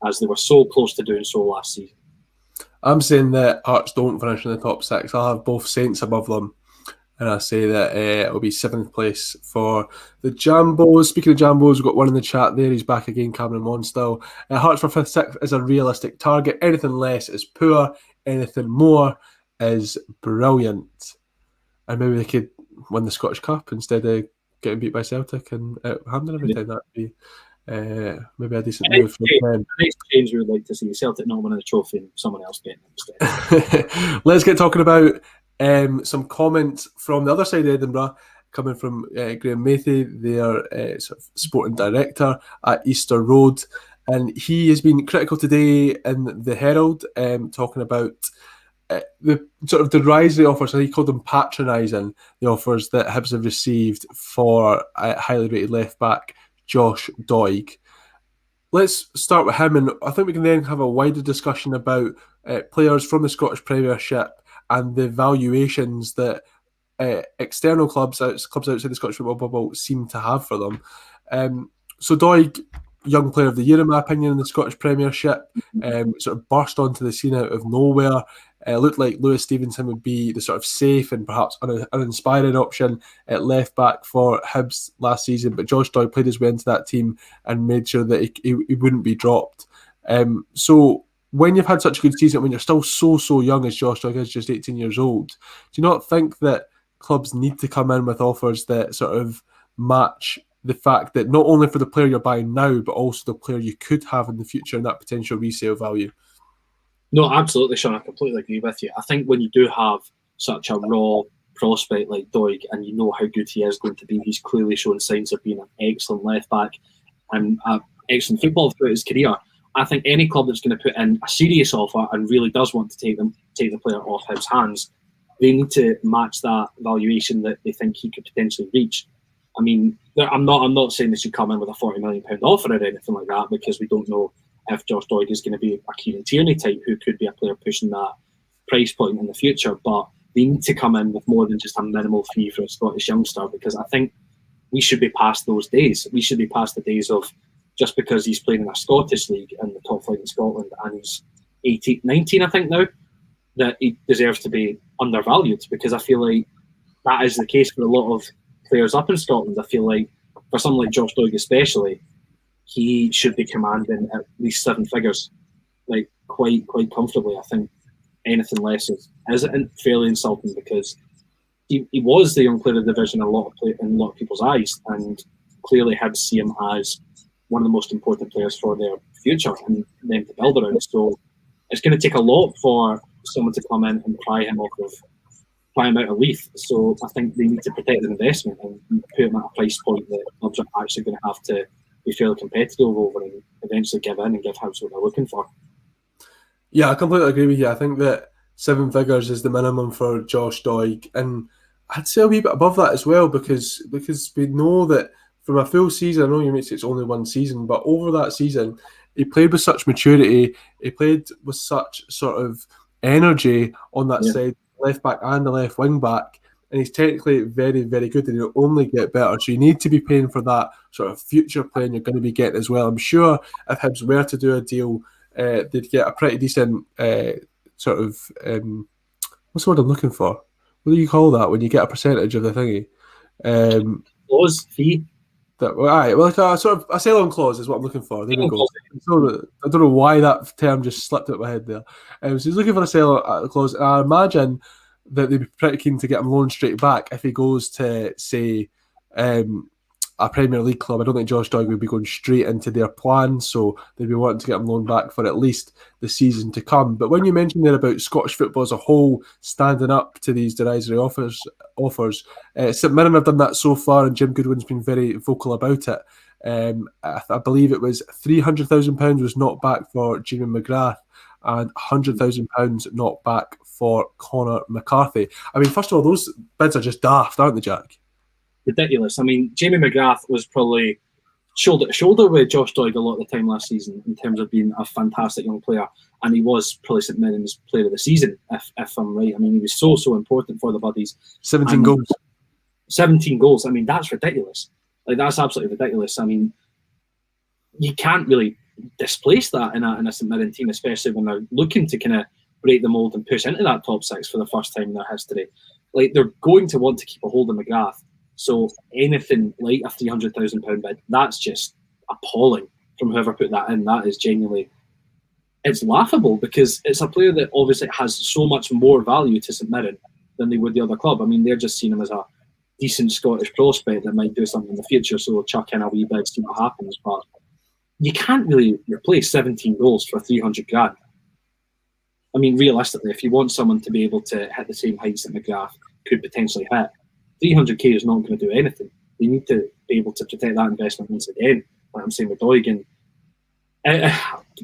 as they were so close to doing so last season. I'm saying that Hearts don't finish in the top six. I'll have both Saints above them. And I say that it'll be 7th place for the Jambos. Speaking of Jambos, we've got one in the chat there. He's back again, Cameron Monstill. Hearts for 5th, 6th is a realistic target. Anything less is poor. Anything more is brilliant. And maybe they could win the Scottish Cup instead of getting beat by Celtic and Hampden every time. That'd be maybe a decent move for them. The next change we would like to see Celtic not winning the trophy and someone else getting it instead. Let's get talking about some comments from the other side of Edinburgh, coming from Graham Mathy, their sort of sporting director at Easter Road. And he has been critical today in the Herald, talking about the sort of derisory offers, so he called them patronising, the offers that Hibs have received for highly rated left back Josh Doig. Let's start with him, and I think we can then have a wider discussion about players from the Scottish Premiership and the valuations that external clubs outside the Scottish football bubble seem to have for them. So Doig, young player of the year in my opinion in the Scottish Premiership, sort of burst onto the scene out of nowhere. Looked like Lewis Stevenson would be the sort of safe and perhaps uninspiring option at left back for Hibs last season, but Josh Doig played his way into that team and made sure that he wouldn't be dropped. So when you've had such a good season, when you're still so young as Josh Doig is, just 18 years old, do you not think that clubs need to come in with offers that sort of match the fact that not only for the player you're buying now, but also the player you could have in the future and that potential resale value? No, absolutely, Sean. I completely agree with you. I think when you do have such a raw prospect like Doig and you know how good he is going to be, he's clearly shown signs of being an excellent left back and excellent football throughout his career. I think any club that's going to put in a serious offer and really does want to take the player off his hands, they need to match that valuation that they think he could potentially reach. I mean, I'm not saying they should come in with a £40 million offer or anything like that, because we don't know if Josh Doig is going to be a Kieran Tierney type who could be a player pushing that price point in the future. But they need to come in with more than just a minimal fee for a Scottish youngster, because I think we should be past those days. We should be past the days of just because he's playing in a Scottish league in the top flight in Scotland and he's 18, 19, I think now, that he deserves to be undervalued, because I feel like that is the case for a lot of players up in Scotland. I feel like for someone like Josh Doig especially, he should be commanding at least 7 figures, like quite comfortably. I think anything less is fairly insulting, because he was the young player of the division in a lot of people's eyes, and clearly had to see him as one of the most important players for future and them to build around. So it's going to take a lot for someone to come in and pry him out of Leith. So I think they need to protect the investment and put him at a price point that clubs are actually going to have to be fairly competitive over and eventually give in and give Hibs what they're looking for. Yeah, I completely agree with you. I think that 7 figures is the minimum for Josh Doig, and I'd say a wee bit above that as well because we know that from a full season, I know you may say it's only one season, but over that season, he played with such maturity, he played with such sort of energy on that side, left back and the left wing back, and he's technically very, very good, and he'll only get better. So you need to be paying for that sort of future playing you're going to be getting as well. I'm sure if Hibs were to do a deal, they'd get a pretty decent sort of what's the word I'm looking for? What do you call that when you get a percentage of the thingy? Clause fee. Like a sort of a sell-on clause is what I'm looking for. There we go. So I don't know why that term just slipped out of my head there. So he's looking for a sell-on clause, and I imagine that they'd be pretty keen to get him loaned straight back if he goes to, say, a Premier League club. I don't think Josh Doig would be going straight into their plan, so they'd be wanting to get him loaned back for at least the season to come. But when you mentioned there about Scottish football as a whole standing up to these derisory offers, St Mirren have done that so far, and Jim Goodwin's been very vocal about it. I believe it was £300,000 was knocked back for Jamie McGrath and £100,000 knocked back for Conor McCarthy. I mean, first of all, those bids are just daft, aren't they, Jack? Ridiculous. I mean, Jamie McGrath was probably shoulder to shoulder with Josh Doig a lot of the time last season in terms of being a fantastic young player, and he was probably St Mirren's player of the season, if I'm right. I mean, he was so important for the Buddies. 17 goals. 17 goals. I mean, that's ridiculous. Like, that's absolutely ridiculous. I mean, you can't really displace that in a St Mirren team, especially when they're looking to kind of break the mould and push into that top six for the first time in their history. Like, they're going to want to keep a hold of McGrath. So anything like a £300,000 bid, that's just appalling from whoever put that in. That is genuinely, it's laughable because it's a player that obviously has so much more value to St Mirren than they would the other club. I mean, they're just seeing him as a decent Scottish prospect that might do something in the future, so chuck in a wee bit, see what happens. But you can't really replace 17 goals for 300 grand. I mean, realistically, if you want someone to be able to hit the same heights that McGrath could potentially hit, 300k is not going to do anything. They need to be able to protect that investment once again, like I'm saying with Doig. And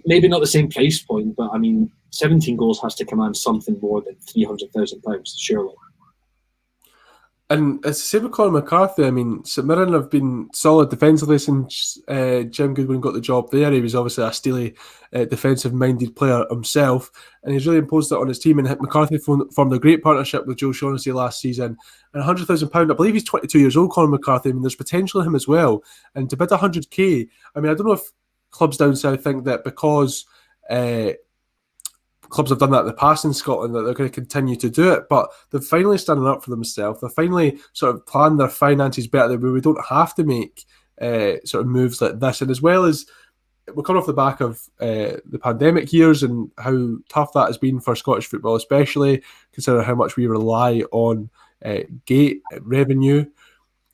maybe not the same price point, but I mean, 17 goals has to command something more than £300,000, surely. And it's the same with Conor McCarthy. I mean, St Mirren have been solid defensively since Jim Goodwin got the job there. He was obviously a steely, defensive-minded player himself, and he's really imposed that on his team. And McCarthy formed a great partnership with Joe Shaughnessy last season. And £100,000, I believe he's 22 years old, Conor McCarthy. I mean, there's potential in him as well. And to bid 100k, I mean, I don't know if clubs down south think that because clubs have done that in the past in Scotland, that they're going to continue to do it, but they're finally standing up for themselves. They're finally sort of planned their finances better, where we don't have to make sort of moves like this. And as well as we're coming off the back of the pandemic years and how tough that has been for Scottish football, especially considering how much we rely on gate revenue.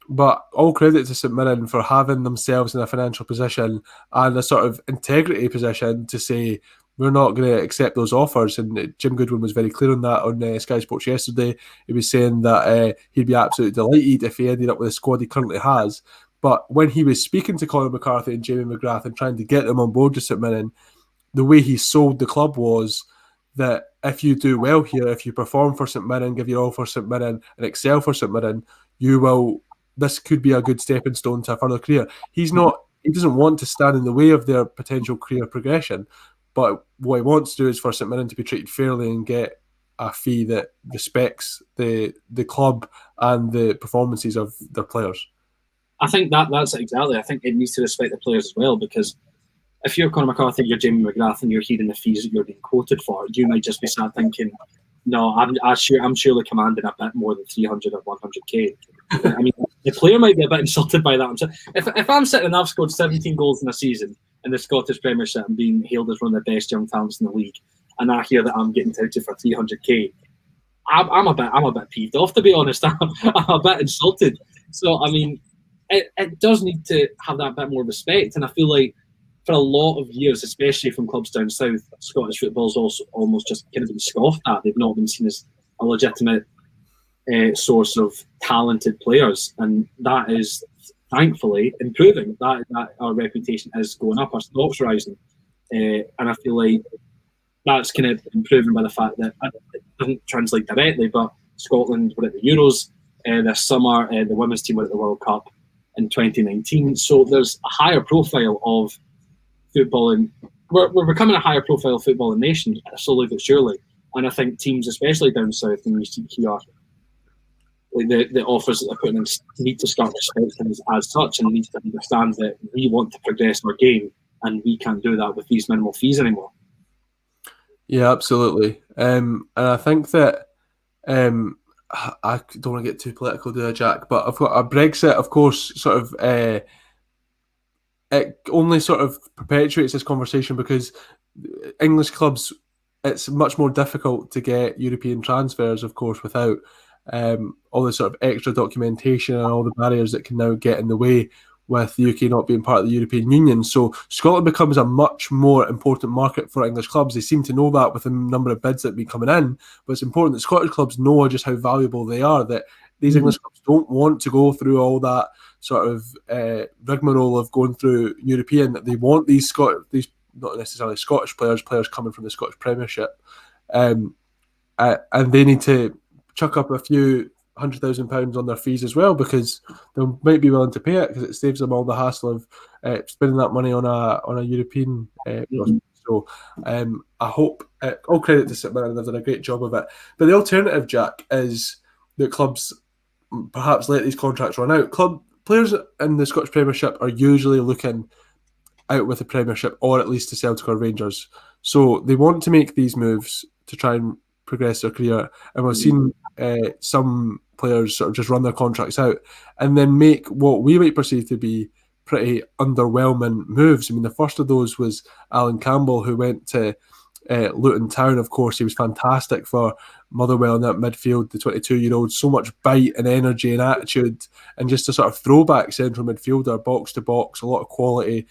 But all credit to St Mirren for having themselves in a financial position and a sort of integrity position to say, we're not going to accept those offers. And Jim Goodwin was very clear on that on Sky Sports yesterday. He was saying that he'd be absolutely delighted if he ended up with the squad he currently has. But when he was speaking to Conor McCarthy and Jamie McGrath and trying to get them on board to St Mirren, the way he sold the club was that if you do well here, if you perform for St Mirren, give your all for St Mirren and excel for St Mirren, this could be a good stepping stone to a further career. He doesn't want to stand in the way of their potential career progression. But what he wants to do is for St Mirren to be treated fairly and get a fee that respects the club and the performances of their players. I think that's exactly. I think it needs to respect the players as well, because if you're Conor McCarthy, you're Jamie McGrath, and you're hearing the fees that you're being quoted for, you might just be sat thinking, no, I'm surely commanding a bit more than 300 or 100k. I mean, the player might be a bit insulted by that. If I'm sitting and I've scored 17 goals in a season in the Scottish Premiership and being hailed as one of the best young talents in the league, and I hear that I'm getting touted for 300k, I'm a bit peeved off, to be honest. I'm a bit insulted. So I mean, it does need to have that bit more respect, and I feel like for a lot of years, especially from clubs down south, Scottish football's also almost just kind of been scoffed at. They've not been seen as a legitimate source of talented players, and that is thankfully improving. That our reputation is going up, our stock's rising, and I feel like that's kind of improving by the fact that it doesn't translate directly, but Scotland were at the Euros this summer, the women's team were at the World Cup in 2019, so there's a higher profile of football, and we're becoming a higher profile footballing nation slowly but surely. And I think teams, especially down south, and we see here, like the offers that they're putting in, need to start respecting us as such, and need to understand that we want to progress our game, and we can't do that with these minimal fees anymore. Yeah, absolutely. And I think that I don't want to get too political, do I, Jack? But I've got a Brexit, of course, sort of. It only sort of perpetuates this conversation because English clubs, it's much more difficult to get European transfers, of course, without all the sort of extra documentation and all the barriers that can now get in the way with the UK not being part of the European Union. So Scotland becomes a much more important market for English clubs. They seem to know that with the number of bids that have been coming in, but it's important that Scottish clubs know just how valuable they are, that these English clubs don't want to go through all that sort of rigmarole of going through European. They want these not necessarily Scottish players coming from the Scottish Premiership, and they need to chuck up a few £100,000 on their fees as well, because they might be willing to pay it because it saves them all the hassle of spending that money on a European prospect. So I hope all credit to St Mirren, they've done a great job of it. But the alternative, Jack, is that clubs perhaps let these contracts run out. Club players in the Scottish Premiership are usually looking out with the Premiership, or at least to Celtic or Rangers. So they want to make these moves to try and progress their career. And we've seen some players sort of just run their contracts out and then make what we might perceive to be pretty underwhelming moves. I mean, the first of those was Alan Campbell, who went to Luton Town. Of course, he was fantastic for Motherwell in that midfield, the 22-year-old, so much bite and energy and attitude, and just a sort of throwback central midfielder, box to box, a lot of quality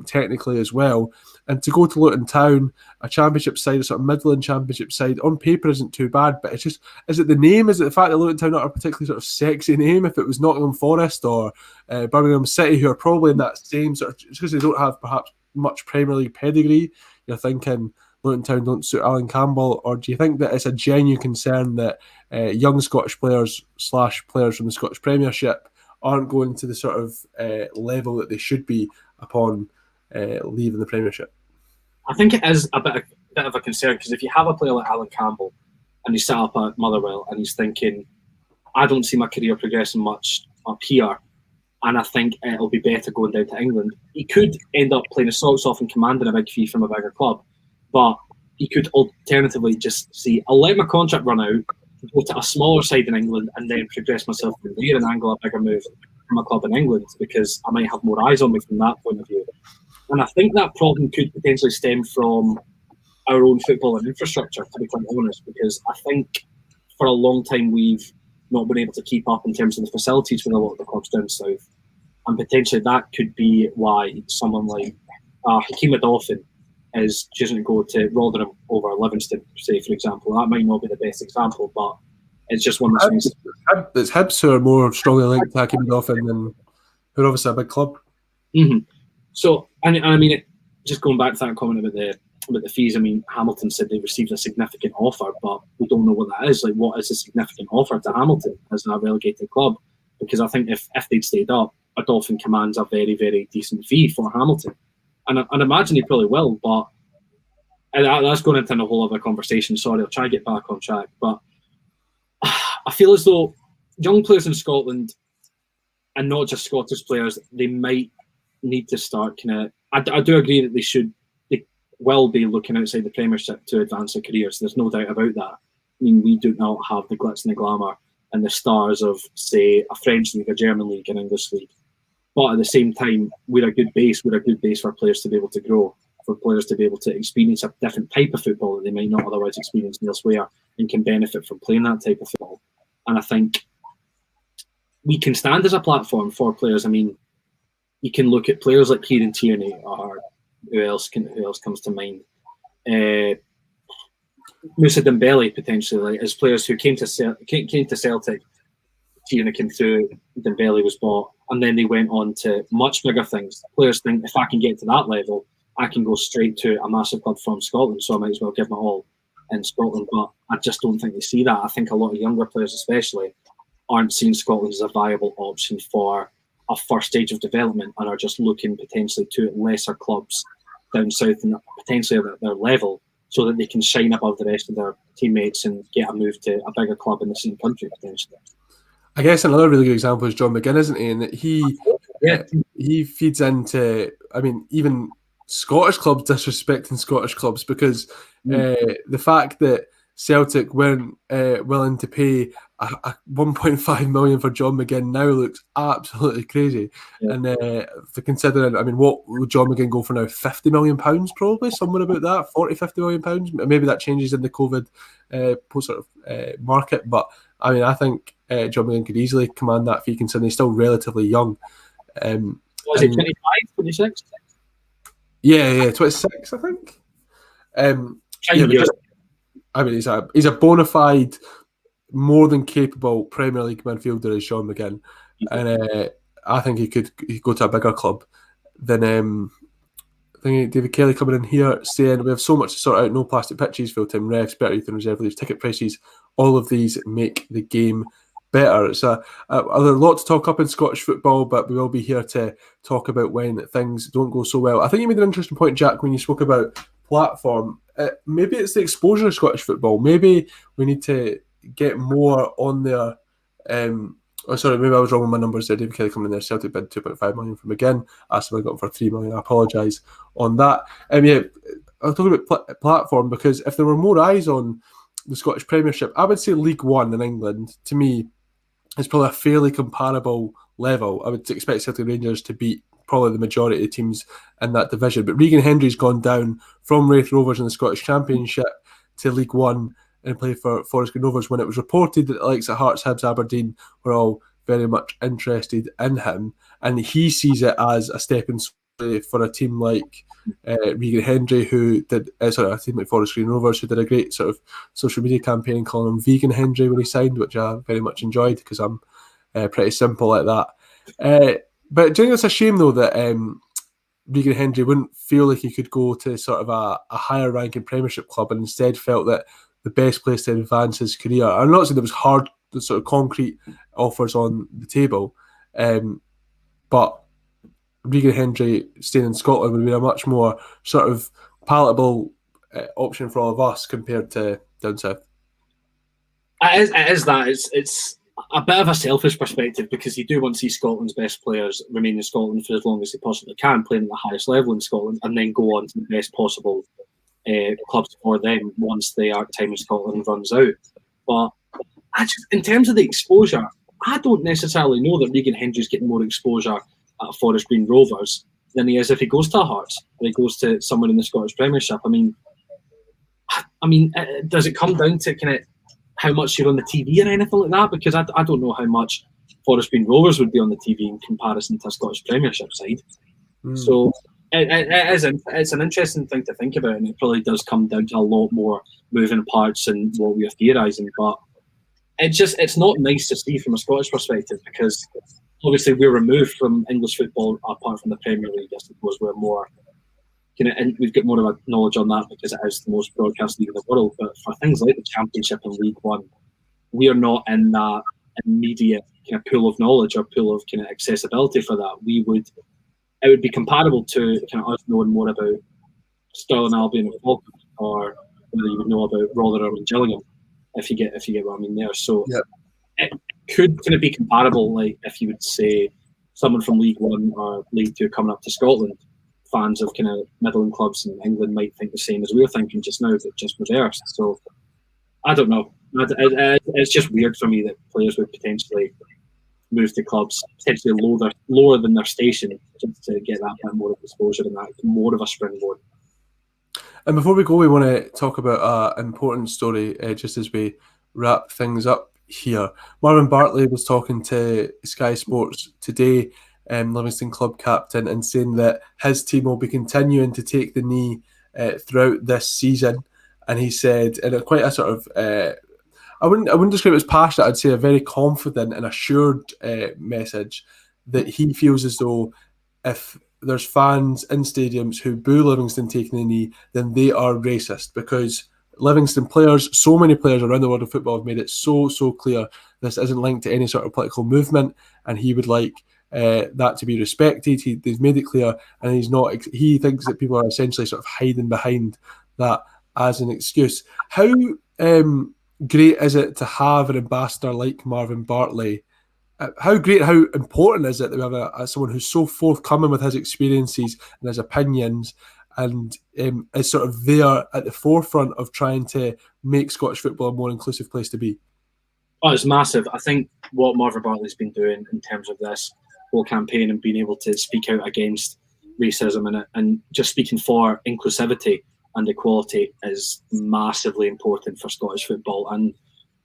technically as well. And to go to Luton Town, a championship side, a sort of Midland championship side, on paper isn't too bad, but it's just, is it the name? Is it the fact that Luton Town not a particularly sort of sexy name? If it was Nottingham Forest or Birmingham City, who are probably in that same sort of, just because they don't have perhaps much Premier League pedigree, you're thinking Luton Town don't suit Alan Campbell? Or do you think that it's a genuine concern that young Scottish players / players from the Scottish Premiership aren't going to the sort of level that they should be upon leaving the Premiership? I think it is a bit of a concern, because if you have a player like Alan Campbell and he's set up at Motherwell and he's thinking, I don't see my career progressing much up here, and I think it'll be better going down to England, he could end up playing his socks off and commanding a big fee from a bigger club. But he could alternatively just see, I'll let my contract run out, go to a smaller side in England, and then progress myself from there and angle a bigger move from a club in England, because I might have more eyes on me from that point of view. And I think that problem could potentially stem from our own football and infrastructure, to be quite honest, because I think for a long time we've not been able to keep up in terms of the facilities with a lot of the clubs down south. And potentially that could be why someone like Hakeem Adolphin is choosing to go to Rotherham over Livingston, say, for example. That might not be the best example, but it's just one of those things. It's Hibs who are more strongly linked to Hakeem Adolphin, and who are obviously a big club. Mm-hmm. So, and I mean, just going back to that comment about the fees, I mean, Hamilton said they received a significant offer, but we don't know what that is. Like, what is a significant offer to Hamilton as a relegated club? Because I think if they'd stayed up, Adolphin commands a very, very decent fee for Hamilton. And I'd imagine he probably will, but that's going into a whole other conversation. Sorry, I'll try and get back on track. But I feel as though young players in Scotland, and not just Scottish players, they might need to start kind of. I do agree that they will be looking outside the Premiership to advance their careers. There's no doubt about that. I mean, we do not have the glitz and the glamour and the stars of, say, a French league, a German league, an English league. But at the same time, we're a good base. We're a good base for players to be able to grow, for players to be able to experience a different type of football that they might not otherwise experience elsewhere, and can benefit from playing that type of football. And I think we can stand as a platform for players. I mean, you can look at players like Kieran Tierney or Who else comes to mind? Moussa Dembele potentially, as players who came to Celtic. Tierney came through, Dembele was bought, and then they went on to much bigger things. Players think, if I can get to that level, I can go straight to a massive club from Scotland, so I might as well give my all in Scotland. But I just don't think they see that. I think a lot of younger players especially aren't seeing Scotland as a viable option for a first stage of development, and are just looking potentially to lesser clubs down south and potentially at their level, so that they can shine above the rest of their teammates and get a move to a bigger club in the same country potentially. I guess another really good example is John McGinn, isn't he? And that he feeds into, I mean, even Scottish clubs disrespecting Scottish clubs, because the fact that Celtic weren't willing to pay a 1.5 million for John McGinn now looks absolutely crazy. Yeah. And for considering, I mean, what would John McGinn go for now? £50 million probably, somewhere about that, 40, £50 million. Maybe that changes in the COVID post sort of market, but I mean, I think John McGinn could easily command that fee, considering he's still relatively young. Was it 25, 26? Yeah, 26, I think. I mean, he's a bona fide, more than capable Premier League midfielder, is Sean McGinn, and I think he could go to a bigger club than. I think David Kelly coming in here saying we have so much to sort out: no plastic pitches, full-time refs, better youth and reserve leagues, ticket prices. All of these make the game better. It's a lot to talk up in Scottish football, but we will be here to talk about when things don't go so well. I think you made an interesting point, Jack, when you spoke about platform. Maybe it's the exposure of Scottish football. Maybe we need to get more on there. Maybe I was wrong with my numbers there. David Kelly coming in there. Celtic bid 2.5 million from McGinn. Aston Villa got him for 3 million. I apologise on that. I'll talk about platform, because if there were more eyes on the Scottish Premiership, I would say League One in England, to me, is probably a fairly comparable level. I would expect Celtic Rangers to beat probably the majority of the teams in that division. But Regan Hendry's gone down from Raith Rovers in the Scottish Championship to League One and played for Forest Green Rovers, when it was reported that the likes of Hearts, Hibs, Aberdeen were all very much interested in him. And he sees it as a stepping stone for a team like Regan Hendry, who did, a team like Forest Green Rovers, who did a great sort of social media campaign calling him Vegan Hendry when he signed, which I very much enjoyed, because I'm pretty simple like that. But do you think it's a shame, though, that Regan Hendry wouldn't feel like he could go to sort of a higher ranking Premiership club, and instead felt that the best place to advance his career? I'm not saying there was hard, sort of concrete offers on the table, but Regan Hendry staying in Scotland would be a much more sort of palatable option for all of us compared to down south. It is that. It's a bit of a selfish perspective, because you do want to see Scotland's best players remain in Scotland for as long as they possibly can, playing at the highest level in Scotland, and then go on to the best possible clubs for them once their time in Scotland runs out. But in terms of the exposure, I don't necessarily know that Regan Hendry's getting more exposure at Forest Green Rovers than he is if he goes to Hearts or he goes to someone in the Scottish Premiership. I mean, does it come down to kind of how much you're on the TV or anything like that? Because I don't know how much Forest Green Rovers would be on the TV in comparison to a Scottish Premiership side. So it's an interesting thing to think about, and it probably does come down to a lot more moving parts than what we are theorising. But it's not nice to see from a Scottish perspective, because obviously we're removed from English football apart from the Premier League. I suppose we're more and we've got more of a knowledge on that because it is the most broadcast league in the world. But for things like the Championship and League One, we are not in that immediate kind of pool of knowledge or pool of kind of accessibility for that. It would be comparable to kind of us knowing more about Stirling Albion and Falkirk, or whether you would know about Rotherham and Gillingham, if you get what I mean there. So it could kind of be comparable, like if you would say someone from League One or League Two coming up to Scotland. Fans of kind of middling clubs in England might think the same as we're thinking just now, but just reversed. So I don't know. It's just weird for me that players would potentially move to clubs potentially lower than their station, just to get that bit more of exposure and that more of a springboard. And before we go, we want to talk about an important story just as we wrap things up here. Marvin Bartley was talking to Sky Sports today, Livingston club captain, and saying that his team will be continuing to take the knee throughout this season. And he said, in quite a sort of, I wouldn't describe it as passionate, I'd say a very confident and assured message, that he feels as though if there's fans in stadiums who boo Livingston taking the knee, then they are racist, because Livingston players, so many players around the world of football, have made it so clear this isn't linked to any sort of political movement, and he would like that to be respected. They've made it clear, and he thinks that people are essentially sort of hiding behind that as an excuse. How great is it to have an ambassador like Marvin Bartley? How important is it that we have someone who's so forthcoming with his experiences and his opinions, and is sort of there at the forefront of trying to make Scottish football a more inclusive place to be? Oh, it's massive. I think what Marvin Bartley's been doing in terms of this whole campaign and being able to speak out against racism and just speaking for inclusivity and equality is massively important for Scottish football, and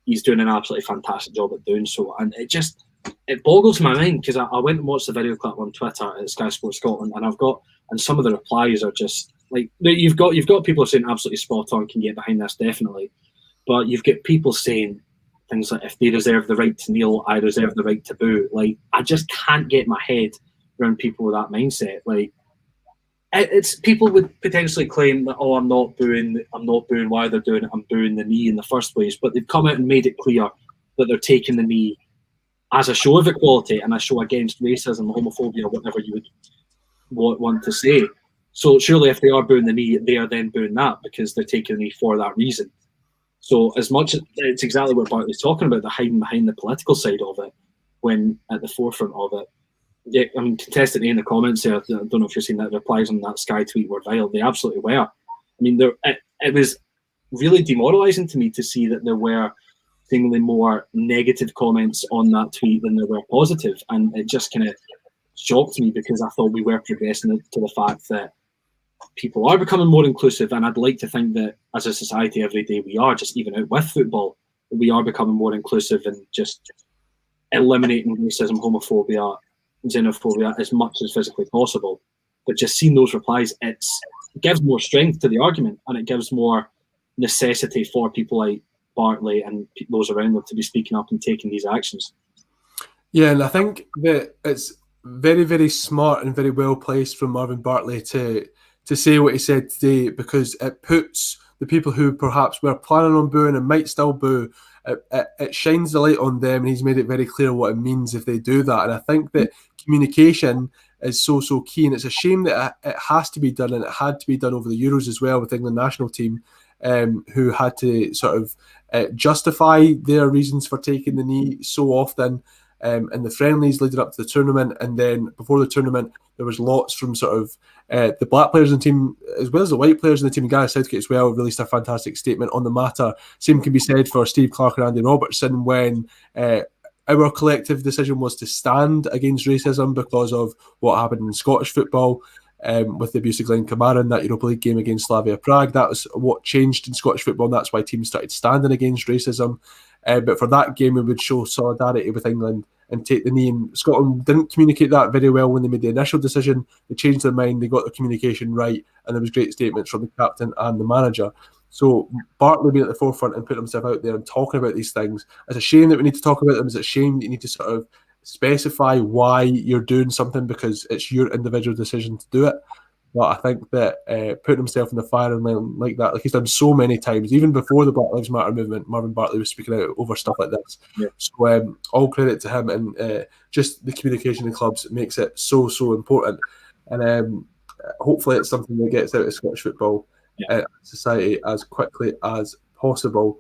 he's doing an absolutely fantastic job at doing so. And it boggles my mind, because I went and watched the video clip on Twitter at Sky Sports Scotland, and some of the replies are just like, you've got people saying absolutely spot on, can get behind this, definitely, but you've got people saying things like, if they deserve the right to kneel, I deserve the right to boo. Like, I just can't get my head around people with that mindset. Like, it's people would potentially claim that, oh, I'm not booing why they're doing it, I'm booing the knee in the first place, but they've come out and made it clear that they're taking the knee as a show of equality and a show against racism, homophobia, whatever you would want to say. So surely if they are booing the knee, they are then booing that because they're taking the knee for that reason. So as much as it's exactly what Bartley's talking about, the hiding behind the political side of it, when at the forefront of it. Yeah, I mean, contestant in the comments there, I don't know if you've seen that, replies on that Sky tweet were vile. They absolutely were. I mean, it was really demoralising to me to see that there were seemingly more negative comments on that tweet than there were positive, and it just kind of shocked me, because I thought we were progressing to the fact that people are becoming more inclusive, and I'd like to think that as a society every day we are, just even out with football, we are becoming more inclusive and just eliminating racism, homophobia, xenophobia as much as physically possible. But just seeing those replies, it gives more strength to the argument, and it gives more necessity for people like Bartley and those around them to be speaking up and taking these actions. Yeah, and I think that it's very, very smart and very well placed from Marvin Bartley to say what he said today, because it puts the people who perhaps were planning on booing and might still boo, it shines the light on them, and he's made it very clear what it means if they do that. And I think that communication is so key, and it's a shame that it has to be done, and it had to be done over the Euros as well with the England national team, who had to sort of justify their reasons for taking the knee so often in the friendlies leading up to the tournament. And then before the tournament, there was lots from sort of the black players in the team as well as the white players in the team. Gareth Southgate as well released a fantastic statement on the matter. Same can be said for Steve Clarke and Andy Robertson, when our collective decision was to stand against racism because of what happened in Scottish football. With the abuse of Glenn Kamara in that Europa League game against Slavia Prague. That was what changed in Scottish football, and that's why teams started standing against racism. But for that game, we would show solidarity with England and take the knee. And Scotland didn't communicate that very well when they made the initial decision. They changed their mind, they got the communication right, and there was great statements from the captain and the manager. So Bartley being at the forefront and putting himself out there and talking about these things, it's a shame that we need to talk about them. It's a shame that you need to sort of specify why you're doing something, because it's your individual decision to do it. But I think that putting himself in the firing line like that, like he's done so many times, even before the Black Lives Matter movement, Marvin Bartley was speaking out over stuff like this. Yeah. So all credit to him, and just the communication in clubs makes it so important. And hopefully it's something that gets out of Scottish football society as quickly as possible.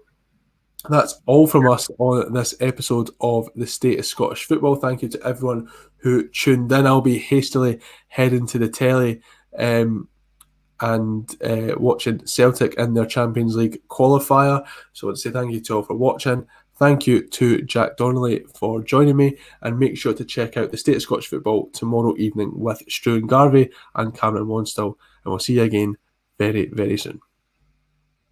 That's all from us on this episode of The State of Scottish Football. Thank you to everyone who tuned in. I'll be hastily heading to the telly and watching Celtic in their Champions League qualifier. So I want to say thank you to all for watching. Thank you to Jack Donnelly for joining me, and make sure to check out The State of Scottish Football tomorrow evening with Struan Garvey and Cameron Wanstall. And we'll see you again very, very soon.